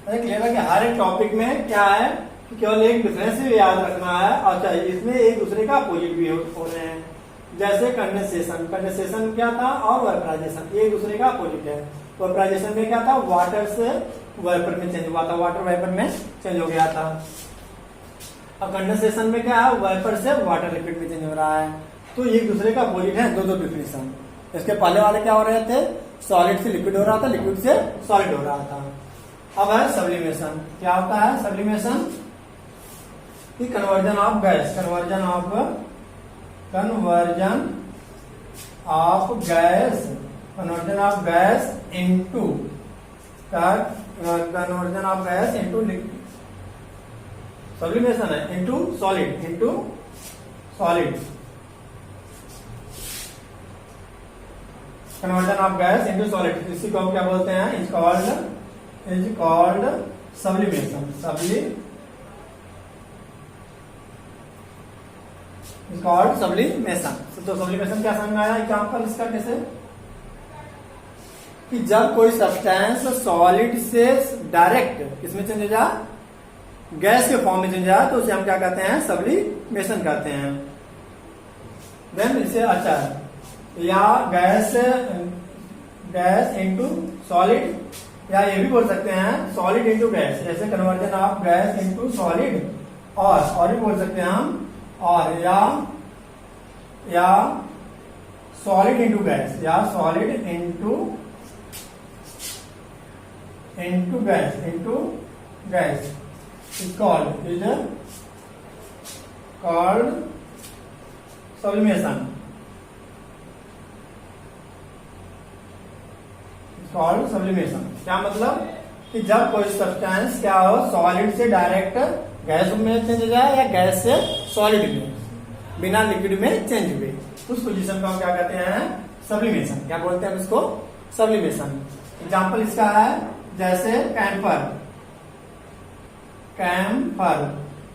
क्लियर है कि हर एक टॉपिक में क्या है कि केवल एक डिफरेंस ही याद रखना है, अच्छा इसमें एक दूसरे का अपोजिट भी हो रहे हैं। जैसे कंडेंसेशन क्या था और वेपराइजेशन, एक दूसरे का अपोजिट है। वेपराइजेशन में क्या था, वाटर से वाइपर में चेंज हुआ था, वाटर वाइपर में चेंज हो गया था। अब कंडेंसेशन में क्या है, वाइपर से वाटर लिक्विड में चेंज हो रहा है। तो एक दूसरे का अपोजिट है, दो डिफिनेशन। इसके पहले वाले क्या हो रहे थे, सॉलिड से लिक्विड हो रहा था, लिक्विड से सॉलिड हो रहा था। अब है सब्लिमेशन, क्या होता है sublimation, conversion of gas, conversion of gas into liquid, sublimation है, into solid, conversion of gas into solid, इसी को हम क्या बोलते हैं, is called sublimation, is called sublimation. तो सब्लिमेशन क्या समझ में आया एग्जाम्पल इसका कैसे, कि जब कोई सब्सटेंस सॉलिड से डायरेक्ट किसमें चेंज हो जाए, गैस के फॉर्म में चेंज हो जाए, तो उसे हम क्या कहते हैं, सब्लिमेशन कहते हैं। देन इसे अच्छा, या गैस इनटू सॉलिड, या ये भी बोल सकते हैं सॉलिड इनटू गैस, जैसे conversion of gas into solid, और भी बोल सकते हैं हम, और या सॉलिड इनटू गैस, या solid into gas is called sublimation. Called sublimation. क्या मतलब, कि जब कोई सब्सटेंस क्या हो, सॉलिड से डायरेक्ट गैस में चेंज हो जाए, या गैस से सॉलिड में बिना लिक्विड में चेंज हुए, उस पोजीशन को हम क्या कहते हैं, सब्लिमेशन। क्या बोलते हैं इसको, सब्लिमेशन। एग्जाम्पल इसका है जैसे कैम्फर,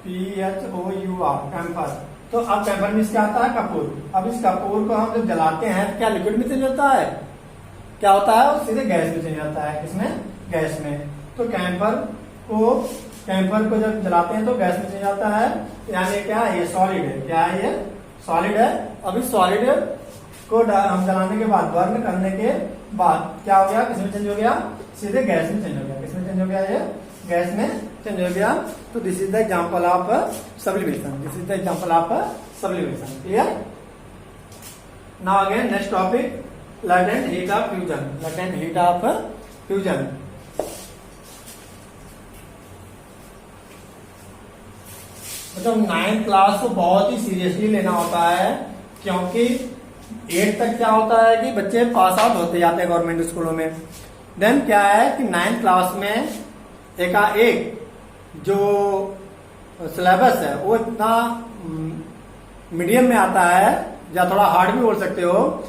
PHOUR, कैम्फर। तो अब कैम्फर में क्या आता है, कपूर। अब इस कपूर को हम जब जलाते हैं तो क्या लिक्विड में चेंज होता है, क्या होता है, वो सीधे गैस में चेंज होता है। किसमें, गैस में। तो कैम्फर को जब जलाते हैं तो गैस में चेंज होता है, यानी क्या है, ये सॉलिड है। क्या है, ये सॉलिड है। अब इस सॉलिड को हम जलाने के बाद, बर्न करने के बाद क्या हो गया, किसमें चेंज हो गया, सीधे गैस में चेंज हो गया। किसमें चेंज हो गया, ये गैस में चेंज हो गया। तो this is the example of sublimation. This is the example of sublimation. Clear. Now again next topic, latent heat of fusion। latent heat of fusion। मतलब 9th क्लास को बहुत ही सीरियसली लेना होता है, क्योंकि 8 तक क्या होता है कि बच्चे पास आउट होते जाते हैं गवर्नमेंट स्कूलों में। देन क्या है कि 9th क्लास में एक जो सिलेबस है वो इतना मीडियम में आता है, या थोड़ा हार्ड भी बोल सकते हो,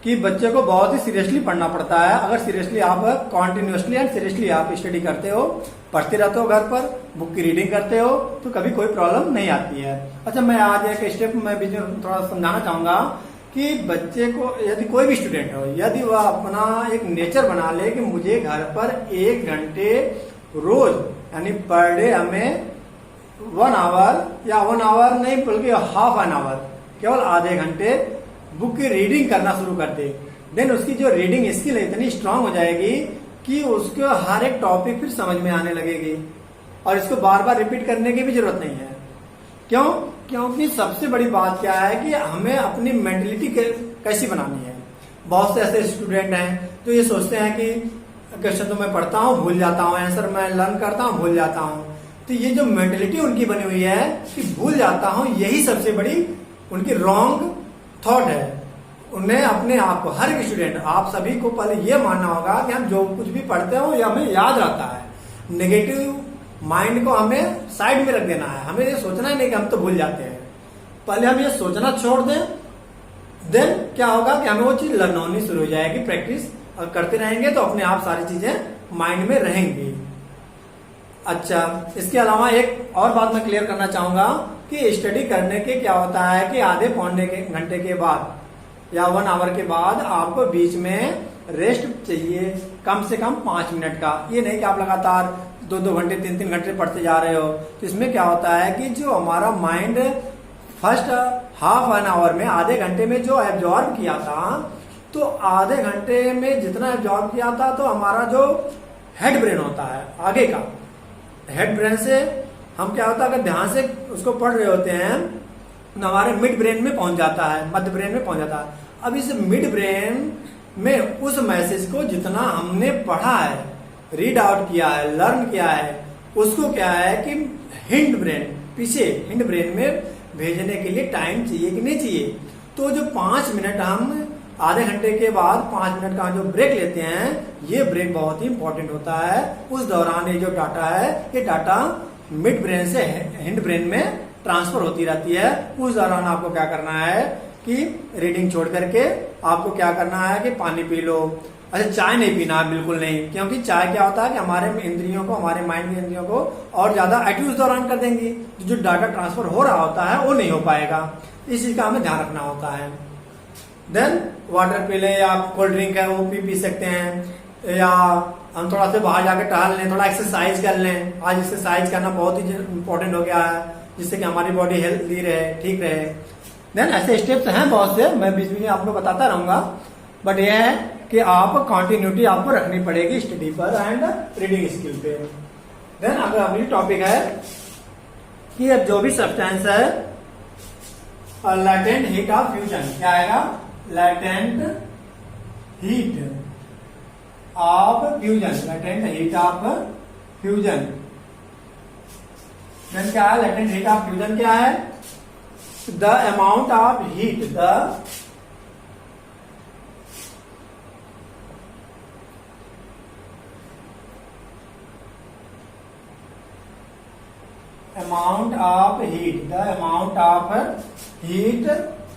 कि बच्चे को बहुत ही सीरियसली पढ़ना पड़ता है। अगर सीरियसली आप कॉन्टिन्यूसली एंड सीरियसली आप स्टडी करते हो, पढ़ते रहते हो घर पर, बुक की रीडिंग करते हो, तो कभी कोई प्रॉब्लम नहीं आती है। अच्छा, मैं आज एक स्टेप में बीच में थोड़ा समझाना चाहूंगा कि बच्चे को, यदि कोई भी स्टूडेंट हो, यदि वह अपना एक नेचर बना ले कि मुझे घर पर 1 घंटे रोज, यानी पर डे हमें 1 आवर, या 1 आवर नहीं बल्कि हाफ एन आवर, केवल आधे घंटे बुक की रीडिंग करना शुरू कर दे, देन उसकी जो रीडिंग स्किल है इतनी स्ट्रांग हो जाएगी कि उसको हर एक टॉपिक फिर समझ में आने लगेगी, और इसको बार बार रिपीट करने की भी जरूरत नहीं है। क्यों? क्योंकि सबसे बड़ी बात क्या है कि हमें अपनी मेंटलिटी कैसी बनानी है। बहुत से ऐसे स्टूडेंट हैं जो ये सोचते हैं कि क्वेश्चन तो मैं पढ़ता हूँ भूल जाता हूँ, आंसर मैं लर्न करता हूँ भूल जाता हूँ। तो ये जो मेंटलिटी उनकी बनी हुई है कि भूल जाता हूँ, यही सबसे बड़ी उनकी रॉन्ग थॉट है। उन्हें अपने आप को, हर एक स्टूडेंट, आप सभी को पहले ये मानना होगा कि हम जो कुछ भी पढ़ते हो ये हमें याद रहता है। नेगेटिव माइंड को हमें साइड में रख देना है। हमें ये सोचना ही नहीं कि हम तो भूल जाते हैं। पहले हम ये सोचना छोड़ दें, देन क्या होगा कि हमें वो चीज लर्न होनी शुरू हो जाएगी। प्रैक्टिस करते रहेंगे तो अपने आप सारी चीजें माइंड में रहेंगी। अच्छा, इसके अलावा एक और बात मैं क्लियर करना चाहूंगा कि स्टडी करने के क्या होता है कि आधे पौने घंटे के बाद या 1 आवर के बाद आपको बीच में रेस्ट चाहिए, कम से कम 5 मिनट का। ये नहीं कि आप लगातार 2-2 घंटे 3-3 घंटे पढ़ते जा रहे हो। तो इसमें क्या होता है कि जो हमारा mind first half an hour में, आधे घंटे में जो एब्जॉर्ब किया था, तो आधे घंटे में जितना एब्जॉर्ब किया था, तो हमारा जो हेड ब्रेन होता है, आगे का हेड ब्रेन से हम क्या होता है, अगर ध्यान से उसको पढ़ रहे होते हैं, हमारे मिड ब्रेन में पहुंच जाता है, मध्य ब्रेन में पहुंच जाता है। अब इस मिड ब्रेन में उस मैसेज को जितना हमने पढ़ा है, रीड आउट किया है, लर्न किया है, उसको क्या है कि हिंड ब्रेन, पीछे हिंड ब्रेन में भेजने के लिए टाइम चाहिए कि नहीं चाहिए। तो जो 5 मिनट हम आधे घंटे के बाद 5 मिनट का जो ब्रेक लेते हैं, ये ब्रेक बहुत ही इंपॉर्टेंट होता है। उस दौरान ये जो डाटा है, ये डाटा मिड ब्रेन से हिंड ब्रेन में ट्रांसफर होती रहती है। उस दौरान आपको क्या करना है कि रीडिंग छोड़ करके आपको क्या करना है कि पानी पी लो। अच्छा, चाय नहीं पीना है, बिल्कुल नहीं, क्योंकि चाय क्या होता है कि हमारे इंद्रियों को, हमारे माइंड की इंद्रियों को और ज्यादा एक्टिव उस दौरान कर देंगी। जो डाटा ट्रांसफर हो रहा होता है वो नहीं हो पाएगा। इस चीज का हमें ध्यान रखना होता है। देन वाटर पी लें या कोल्ड ड्रिंक है वो पी सकते हैं, या हम थोड़ा सा बाहर जाकर टहल लें, थोड़ा एक्सरसाइज कर लें। आज एक्सरसाइज करना बहुत ही इंपॉर्टेंट हो गया है, जिससे कि हमारी बॉडी हेल्थी रहे, ठीक रहे। देन ऐसे स्टेप्स हैं बहुत से, मैं बीच बीच में आपको बताता रहूंगा, बट यह है कि आप कंटिन्यूटी आपको रखनी पड़ेगी स्टडी पर एंड रीडिंग स्किल पे। देन अगर अगली टॉपिक है कि अब जो भी सब्सटेंस है लैटेंट हीट ऑफ फ्यूजन, क्या आएगा? Latent heat of fusion, latent heat of fusion. Then क्या है? लैटेंट हीट ऑफ फ्यूजन क्या है? The amount of heat, the amount of heat, the amount of heat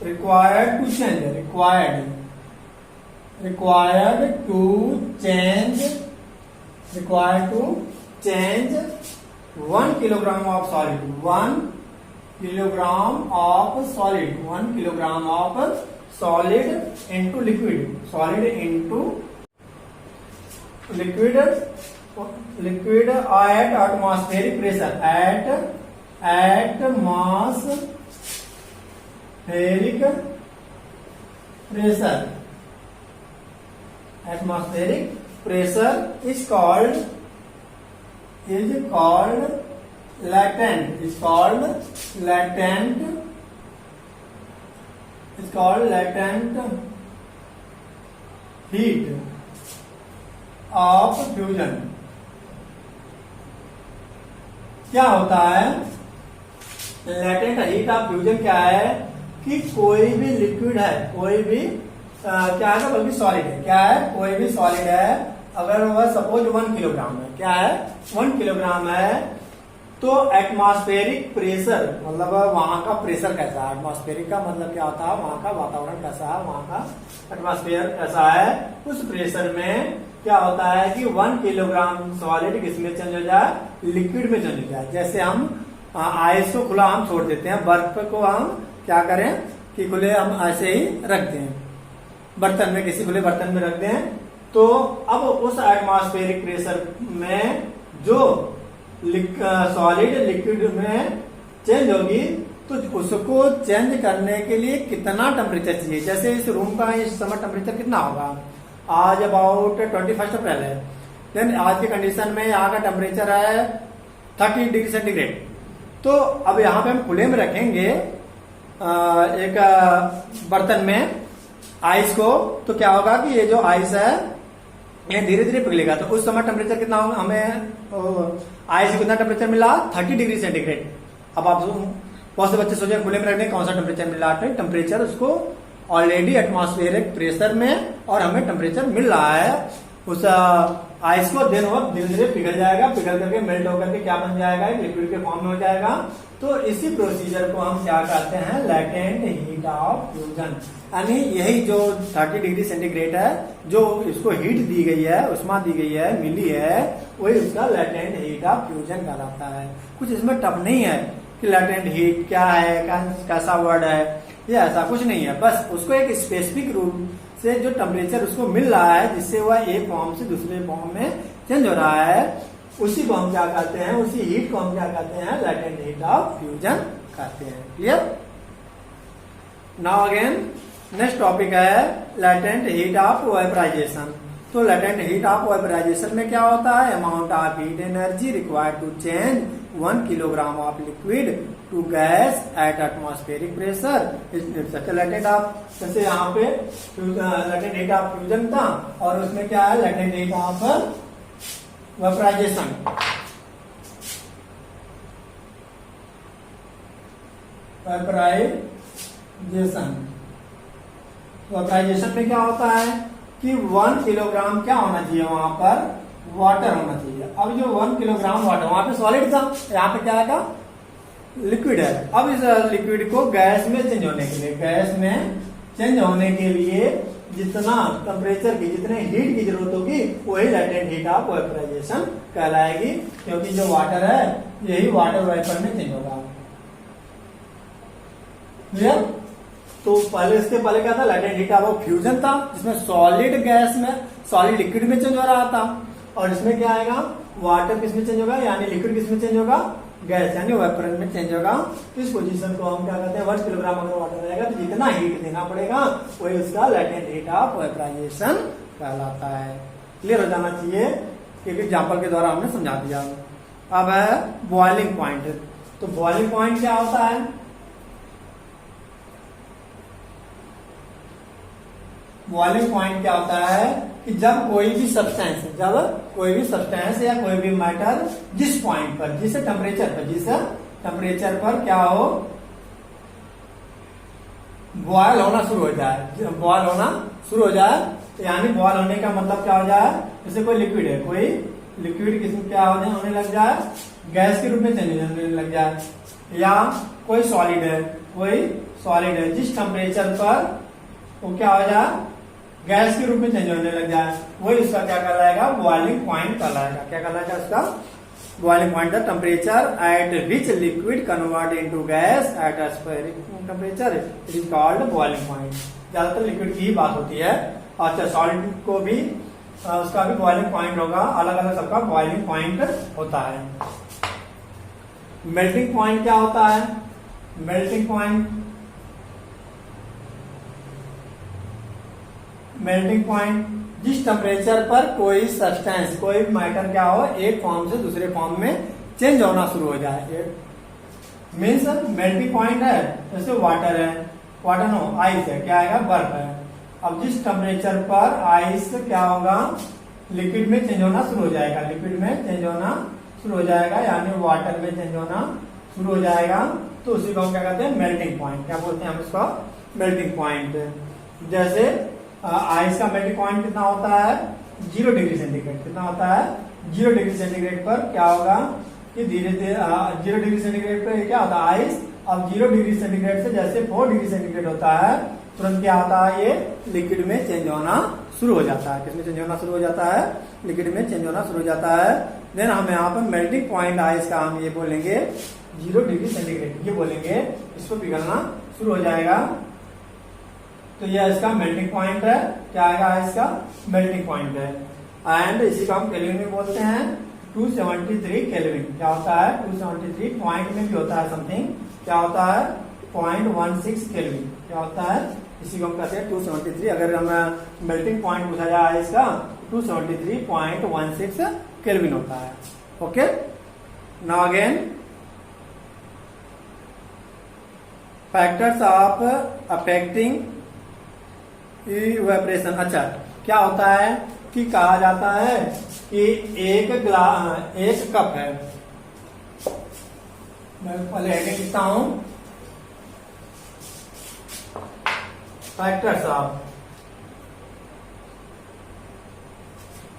required to change, required to change 1 kilogram of solid, 1 kilogram of solid, 1 kilogram of solid into liquid, solid into liquid at atmospheric pressure, at atmospheric pressure, atmospheric pressure is called latent, is called latent heat of fusion। क्या होता है latent heat of fusion? क्या है कि कोई भी liquid है, कोई भी क्या है, बल्कि सॉलिड है, क्या है, कोई भी सॉलिड है, अगर वह सपोज 1 किलोग्राम है, क्या है, 1 किलोग्राम है, तो एटमॉस्फेरिक प्रेशर मतलब वहां का प्रेशर कैसा है, एटमॉस्फेरिक का मतलब क्या होता है, वहां का वातावरण कैसा है, वहां का एटमॉस्फेयर कैसा है, उस प्रेशर में क्या होता है कि 1 किलोग्राम सॉलिड किसमें चेंज हो जाए, लिक्विड में चेंज हो जाए। जैसे हम आइस को खुला हम छोड़ देते हैं, बर्फ को हम क्या करें कि खुले हम ऐसे ही रख दें बर्तन में, किसी खुले बर्तन में रख दें, तो अब उस एटमॉस्फेरिक प्रेशर में जो सॉलिड लिक्विड में चेंज होगी, तो उसको चेंज करने के लिए कितना टेम्परेचर चाहिए। जैसे इस रूम का इस समय टेम्परेचर कितना होगा, आज अबाउट 21 अप्रैल है, देन आज के कंडीशन में यहाँ का टेम्परेचर है 30 डिग्री सेंटीग्रेड। तो अब यहाँ पे हम खुले में रखेंगे एक बर्तन में आइस को, तो क्या होगा कि ये जो आइस है ये धीरे धीरे पिघलेगा। तो उस समय टेम्परेचर कितना होगा, हमें आइस को कितना टेम्परेचर मिला, 30 डिग्री सेंटीग्रेड। अब आप बहुत से बच्चे सोचे खुले में रखने कौन सा टेम्परेचर मिला, टेम्परेचर उसको ऑलरेडी एटमॉस्फेरिक प्रेशर में और हमें टेम्परेचर मिल रहा है उस आइस को, देन वो धीरे धीरे पिघल जाएगा, पिघल करके मेल्ट होकर के क्या बन जाएगा, लिक्विड के फॉर्म में हो जाएगा। तो इसी प्रोसीजर को हम क्या कहते हैं, लैटेंट हीट ऑफ फ्यूजन। यानी यही जो 30 डिग्री सेंटीग्रेड है, जो इसको हीट दी गई है, उष्मा दी गई है, मिली है, वही उसका लैटेंट हीट ऑफ फ्यूजन कहलाता है। कुछ इसमें टफ नहीं है कि लैटेंट हीट क्या है, कैसा वर्ड है, ये ऐसा कुछ नहीं है। बस उसको एक स्पेसिफिक रूप से जो टेम्परेचर उसको मिल रहा है, जिससे वह एक फॉर्म से दूसरे फॉर्म में चेंज हो रहा है, उसी को हम क्या कहते हैं, उसी हीट को हम क्या कहते हैं, लैटेंट हीट ऑफ फ्यूजन कहते हैं। Clear? Now again next topic है लैटेंट हीट ऑफ वेपराइजेशन। तो लैटेंट हीट ऑफ वेपराइजेशन में क्या होता है, amount of heat energy required to change 1 kilogram of liquid to gas at atmospheric pressure. Latent of, जैसे यहाँ पे लैटेंट हीट ऑफ फ्यूजन था, और उसमें क्या है, latent heat of vaporisation. Vaporisation में क्या होता है कि 1 किलोग्राम क्या होना चाहिए, वहां पर वाटर होना चाहिए। अब जो 1 किलोग्राम वाटर, वहां पे सॉलिड था, यहाँ पे क्या आएगा, लिक्विड है। अब इस लिक्विड को गैस में चेंज होने के लिए, गैस में चेंज होने के लिए जितना टेम्परेचर की, जितने हीट की जरूरत होगी, वही लैटेंट हीट ऑफ वेपराइजेशन कहलाएगी, क्योंकि जो वाटर है यही वाटर वेपर में चेंज होगा। क्लियर? तो पहले इसके पहले क्या था, लैटेंट हीट ऑफ फ्यूजन था, जिसमें सॉलिड गैस में सॉलिड लिक्विड में चेंज हो रहा था। और इसमें क्या आएगा, वाटर किस में चेंज होगा, यानी लिक्विड किस में चेंज होगा, गैस यानी वेपर में चेंज होगा। तो इस पोजीशन को हम क्या कहते हैं, 1 किलोग्राम अगर वाटर रहेगा तो जितना हीट देना पड़ेगा वही उसका लैटेंट हीट ऑफ वेपराइजेशन कहलाता है। क्लियर हो जाना चाहिए, क्योंकि एग्जाम्पल के द्वारा हमने समझा दिया। अब है बॉइलिंग पॉइंट। तो बॉइलिंग पॉइंट क्या होता है, बॉइलिंग पॉइंट क्या होता है कि जब कोई भी सब्सटेंस या कोई भी मैटर जिस पॉइंट पर, जिस टेम्परेचर पर क्या हो, बॉयल होना शुरू हो जाए, यानी बॉयल होने का मतलब क्या हो जाए, जैसे कोई लिक्विड है, कोई लिक्विड किस्म क्या होने लग जाए, गैस के रूप में चेंज होने लग जाए, या कोई सॉलिड है जिस टेम्परेचर पर वो क्या हो जाए, गैस के रूप में चेंज होने लग जाए, वही उसका क्या कहलाएगा, बॉइलिंग पॉइंट कहलाएगा। क्या कहलाएगा उसका, boiling point. The temperature at which liquid convert into gas at atmospheric temperature it is called boiling point. ज्यादातर लिक्विड की ही बात होती है। अच्छा, सॉलिड को भी उसका भी बॉइलिंग पॉइंट होगा, अलग अलग सबका बॉइलिंग पॉइंट होता है। मेल्टिंग पॉइंट क्या होता है, मेल्टिंग पॉइंट जिस टेम्परेचर पर कोई सब्सटेंस, कोई मैटर क्या हो, एक फॉर्म से दूसरे फॉर्म में चेंज होना शुरू हो जाए, मीन्स मेल्टिंग पॉइंट है। जैसे वाटर नो आइस है, क्या आएगा, बर्फ है। अब जिस टेम्परेचर पर आइस क्या होगा, लिक्विड में चेंज होना शुरू हो जाएगा, यानी वाटर में चेंज होना शुरू हो जाएगा, तो उसी को हम क्या कहते हैं, मेल्टिंग पॉइंट। क्या बोलते हैं हम इसको, मेल्टिंग पॉइंट। जैसे आइस का मेल्टिंग पॉइंट कितना होता है, 0 डिग्री सेंटीग्रेड। कितना होता है, 0 डिग्री सेंटीग्रेड पर क्या होगा कि धीरे धीरे 0 डिग्री सेंटीग्रेड पर क्या होता है, आइस। अब 0 डिग्री सेंटीग्रेड से जैसे 4 डिग्री सेंटीग्रेड होता है, तुरंत क्या होता है, ये लिक्विड में चेंज होना शुरू हो जाता है। किसमें चेंज होना शुरू हो जाता है, लिक्विड में चेंज होना शुरू हो जाता है। देन हम यहाँ पर मेल्टिंग पॉइंट आइस का हम ये बोलेंगे 0 डिग्री सेंटीग्रेड, ये बोलेंगे, इसको पिघलना शुरू हो जाएगा, तो यह इसका मेल्टिंग पॉइंट है। क्या आएगा, इसका मेल्टिंग पॉइंट है। एंड इसी को हम केल्विन में बोलते हैं 273 केल्विन। क्या होता है, 273 पॉइंट में भी होता है समथिंग, क्या होता है, 0.16 केल्विन। क्या होता है, इसी को हम कहते हैं 273। अगर हम मेल्टिंग पॉइंट पूछा जाए इसका, 273.16 केल्विन होता है। Okay, now again factors of affecting evaporation. अच्छा, क्या होता है कि कहा जाता है कि एक कप है, मैं पहले हेडिंग लिखता हूं, फैक्टर्स ऑफ।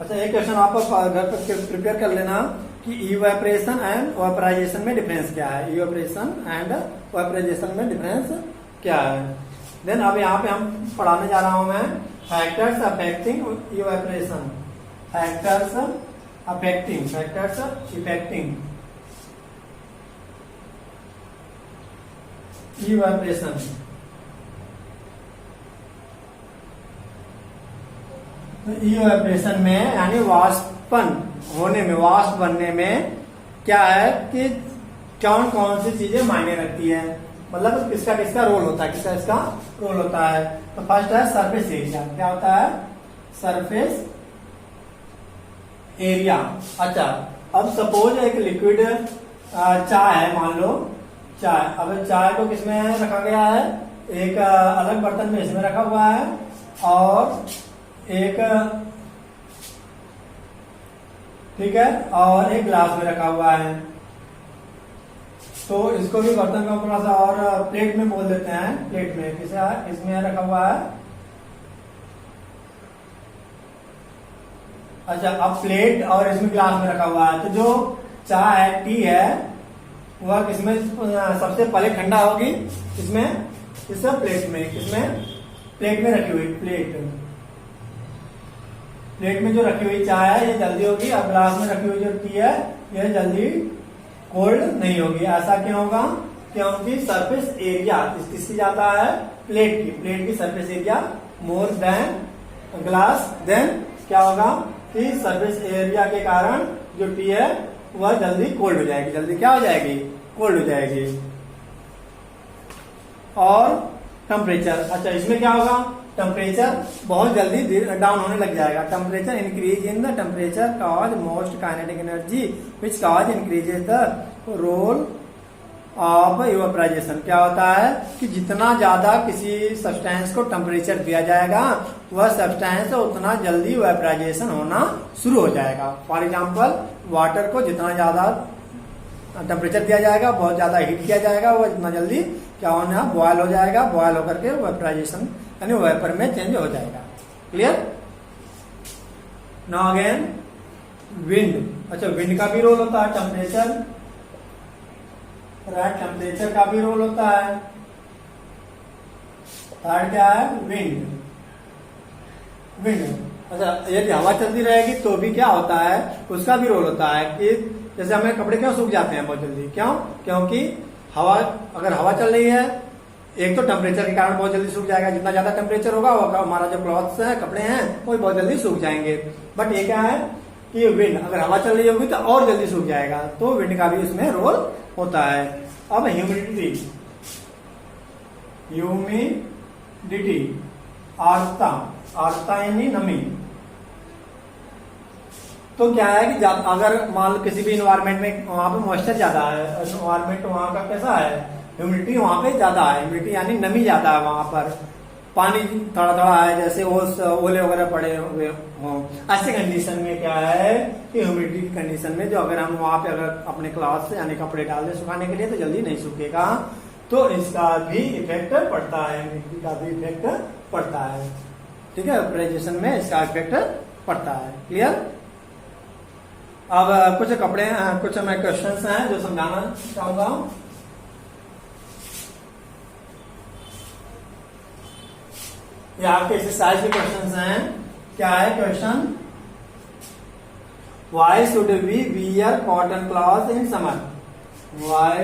अच्छा, एक क्वेश्चन आप घर पर प्रिपेयर कर लेना कि इवेपोरेशन एंड वेपराइजेशन में डिफरेंस क्या है, इवेपोरेशन एंड वेपराइजेशन में डिफरेंस क्या है। देन अब यहाँ पे हम पढ़ाने जा रहा हूं मैं factors affecting evaporation, factors affecting evaporation. Evaporation में यानी वाष्पन होने में, वाष्प बनने में क्या है कि कौन कौन सी चीजें मायने रखती है, मतलब किसका किसका रोल होता है, किसका रोल होता है। तो फर्स्ट है सरफेस एरिया। क्या होता है, सरफेस एरिया। अच्छा, अब सपोज एक लिक्विड चाय है, मान लो चाय। अब चाय को किसमें रखा गया है, एक अलग बर्तन में इसमें रखा हुआ है, और एक, ठीक है, और एक ग्लास में रखा हुआ है। तो इसको भी बर्तन का थोड़ा सा और प्लेट में बोल देते हैं, प्लेट में इसमें रखा हुआ है। अच्छा, अब प्लेट और इसमें ग्लास में रखा हुआ है, तो जो चाय है, टी है, वह किसमें सबसे पहले ठंडा होगी, इसमें, इस प्लेट में, किसमें, प्लेट में रखी हुई, प्लेट में जो रखी हुई चाय है ये जल्दी होगी, अब ग्लास में रखी हुई जो टी है यह जल्दी कोल्ड नहीं होगी। ऐसा क्यों होगा, क्योंकि सरफेस एरिया किसकी जाता है, प्लेट की surface area more than glass, then क्या होगा कि सरफेस एरिया के कारण जो टी है वह जल्दी कोल्ड हो जाएगी, जल्दी क्या हो जाएगी, कोल्ड हो जाएगी। और टेम्परेचर, अच्छा इसमें क्या होगा, टेम्परेचर बहुत जल्दी डाउन होने लग जाएगा। Temperature increase in the temperature cause most kinetic energy which cause increases the role of evaporisation. क्या होता है कि जितना ज्यादा किसी सब्सटेंस को टेम्परेचर दिया जाएगा वह सब्सटेंस उतना जल्दी इवेपोराइजेशन होना शुरू हो जाएगा। फॉर एग्जांपल वाटर को जितना ज्यादा टेम्परेचर दिया जाएगा, बहुत ज्यादा हीट किया जाएगा, वह जितना जल्दी क्या होना, बॉयल हो जाएगा, बॉयल होकर के वेपराइजेशन यानी वेपर में चेंज हो जाएगा। क्लियर। Now again wind. अच्छा विंड का भी रोल होता है, टेम्परेचर, राइट, टेम्परेचर का भी रोल होता है। थर्ड क्या है, विंड। अच्छा यदि हवा चलती रहेगी तो भी क्या होता है, उसका भी रोल होता है कि जैसे हमें कपड़े क्यों सूख जाते हैं बहुत जल्दी, क्यों, क्योंकि हवा, अगर हवा चल रही है, एक तो टेम्परेचर के कारण बहुत जल्दी सूख जाएगा, जितना ज्यादा टेम्परेचर होगा वो हमारा जो क्लॉथ्स है, कपड़े हैं, वो बहुत जल्दी सूख जाएंगे। बट ये क्या है कि विंड, अगर हवा चल रही होगी तो और जल्दी सूख जाएगा, तो विंड का भी इसमें रोल होता है। अब ह्यूमिडिटी, आर्द्रता यानी नमी। तो क्या है कि अगर मान लो किसी भी इन्वायरमेंट में वहां पे मॉइस्चर ज्यादा है, इन्वायरमेंट वहां का कैसा है, ह्यूमिडिटी वहां पे ज्यादा है, ह्यूमिडिटी यानी नमी ज्यादा है, वहां पर पानी थोड़ा थोड़ा है, जैसे ओले वगैरह पड़े हुए हों, ऐसे कंडीशन में क्या है कि ह्यूमिडिटी की कंडीशन में जो अगर हम वहां पे अगर अपने क्लॉथ से यानी कपड़े डाल दें सुखाने के लिए तो जल्दी नहीं सूखेगा, तो इसका भी इफेक्ट पड़ता है, ह्यूमिडिटी का भी इफेक्ट पड़ता है। ठीक है, वेपराइजेशन में इसका इफेक्ट पड़ता है। क्लियर। अब कुछ कुछ मैं क्वेश्चंस हैं जो समझाना चाहूंगा। ये आपके एक्सरसाइज के क्वेश्चंस हैं। क्या है question, why should we wear cotton cloth in summer, why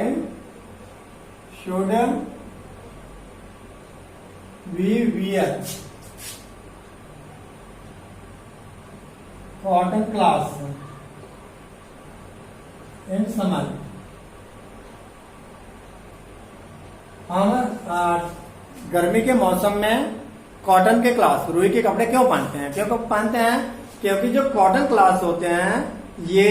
should we wear cotton cloth in summer. हम गर्मी के मौसम में कॉटन के क्लॉथ, रुई के कपड़े क्यों पहनते हैं, क्यों पहनते हैं, क्योंकि जो कॉटन क्लॉथ होते हैं ये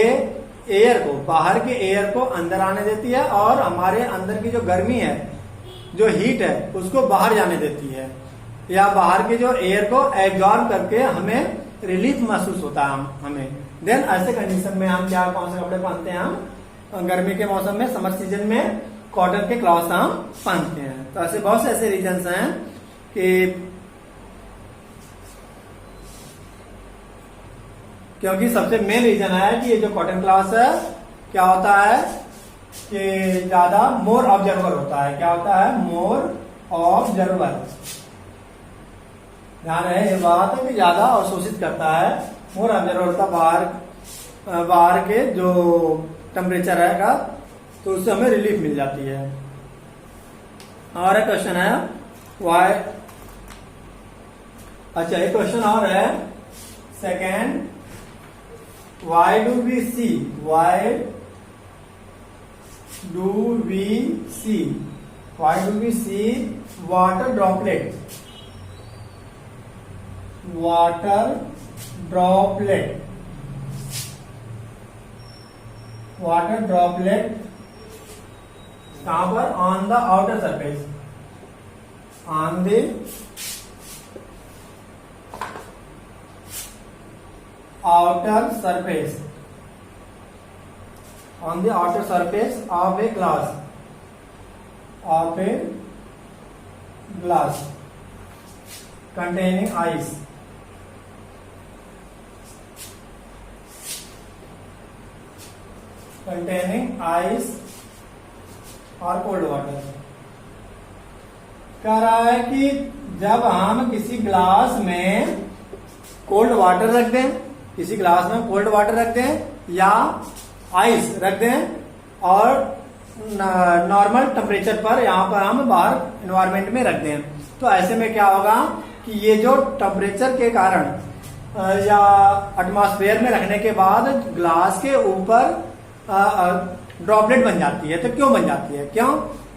एयर को, बाहर के एयर को अंदर आने देती है और हमारे अंदर की जो गर्मी है, जो हीट है, उसको बाहर जाने देती है, या बाहर के जो एयर को एब्जॉर्ब करके हमें रिलीफ महसूस होता है हमें। देन ऐसे कंडीशन में हम क्या, कौन से कपड़े पहनते हैं, हम गर्मी के मौसम में, समर सीजन में कॉटन के क्लॉथ हम पहनते हैं। तो ऐसे बहुत से ऐसे रीजंस हैं कि क्योंकि सबसे मेन रीजन है कि ये जो कॉटन क्लॉथ है क्या होता है कि ज्यादा मोर ऑब्जर्वर होता है। क्या होता है, मोर ऑब्जर्वर। ध्यान रहे ये बात है कि ज्यादा अवशोषित करता है, मोर ऑब्जर्वर होता है, बाहर के जो टेम्परेचर रहेगा तो उससे हमें रिलीफ मिल जाती है। और एक क्वेश्चन है वाई, अच्छा एक क्वेश्चन और है second, why do we see, why do we see, why do we see water droplet, water droplet, water droplet कहां पर, on the outer surface, on the outer surface, on the outer surface of a glass, of a glass containing ice, containing ice or cold water। कह रहा है कि जब हम किसी glass में कोल्ड वाटर रख दें, किसी ग्लास में कोल्ड वाटर रख दें या आइस रख दें और नॉर्मल टेम्परेचर पर यहाँ पर हम बाहर एनवायरमेंट में रख दें, तो ऐसे में क्या होगा कि ये जो टेम्परेचर के कारण या एटमॉस्फेयर में रखने के बाद ग्लास के ऊपर ड्रॉपलेट बन जाती है। तो क्यों बन जाती है?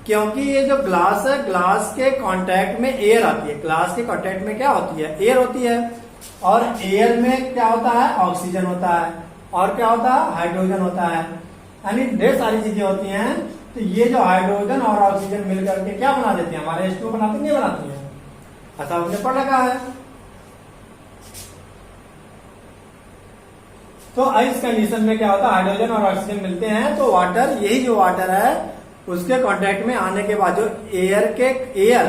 क्योंकि ये जो ग्लास है, ग्लास के कांटेक्ट में एयर आती है। ग्लास के कांटेक्ट में क्या होती है? एयर होती है। और एयर में क्या होता है? ऑक्सीजन होता है। और क्या होता है? हाइड्रोजन होता है। यानी ढेर सारी चीजें होती हैं। तो ये जो हाइड्रोजन और ऑक्सीजन मिलकर के क्या बना देते हैं? हमारे H2O बनाते नहीं बनाती है? ऐसा हमने पढ़ रखा है। तो इस कंडीशन में क्या होता है? हाइड्रोजन और ऑक्सीजन मिलते हैं तो वाटर, यही जो वाटर है उसके कांटेक्ट में आने के बाद जो एयर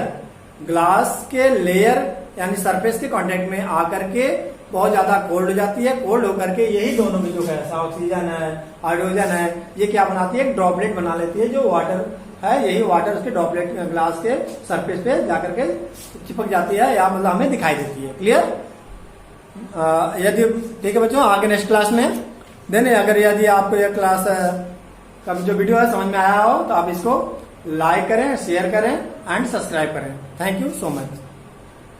ग्लास के लेयर यानी सरफेस के कांटेक्ट में आकर के बहुत ज्यादा कोल्ड हो जाती है। कोल्ड होकर के यही दोनों में जो गैस ऑक्सीजन है, हाइड्रोजन है, ये क्या बनाती है? ड्रॉपलेट बना लेती है। जो वाटर है, यही वाटर उसके ड्रॉपलेट ग्लास के सरफेस पे जाकर के चिपक जाती है या मतलब हमें दिखाई देती है। क्लियर? यदि ठीक है बच्चों, आगे नेक्स्ट क्लास में देन अगर यदि आपको यह क्लास का जो वीडियो है समझ में आया हो तो आप इसको लाइक करें, शेयर करें एंड सब्सक्राइब करें। Thank you so much.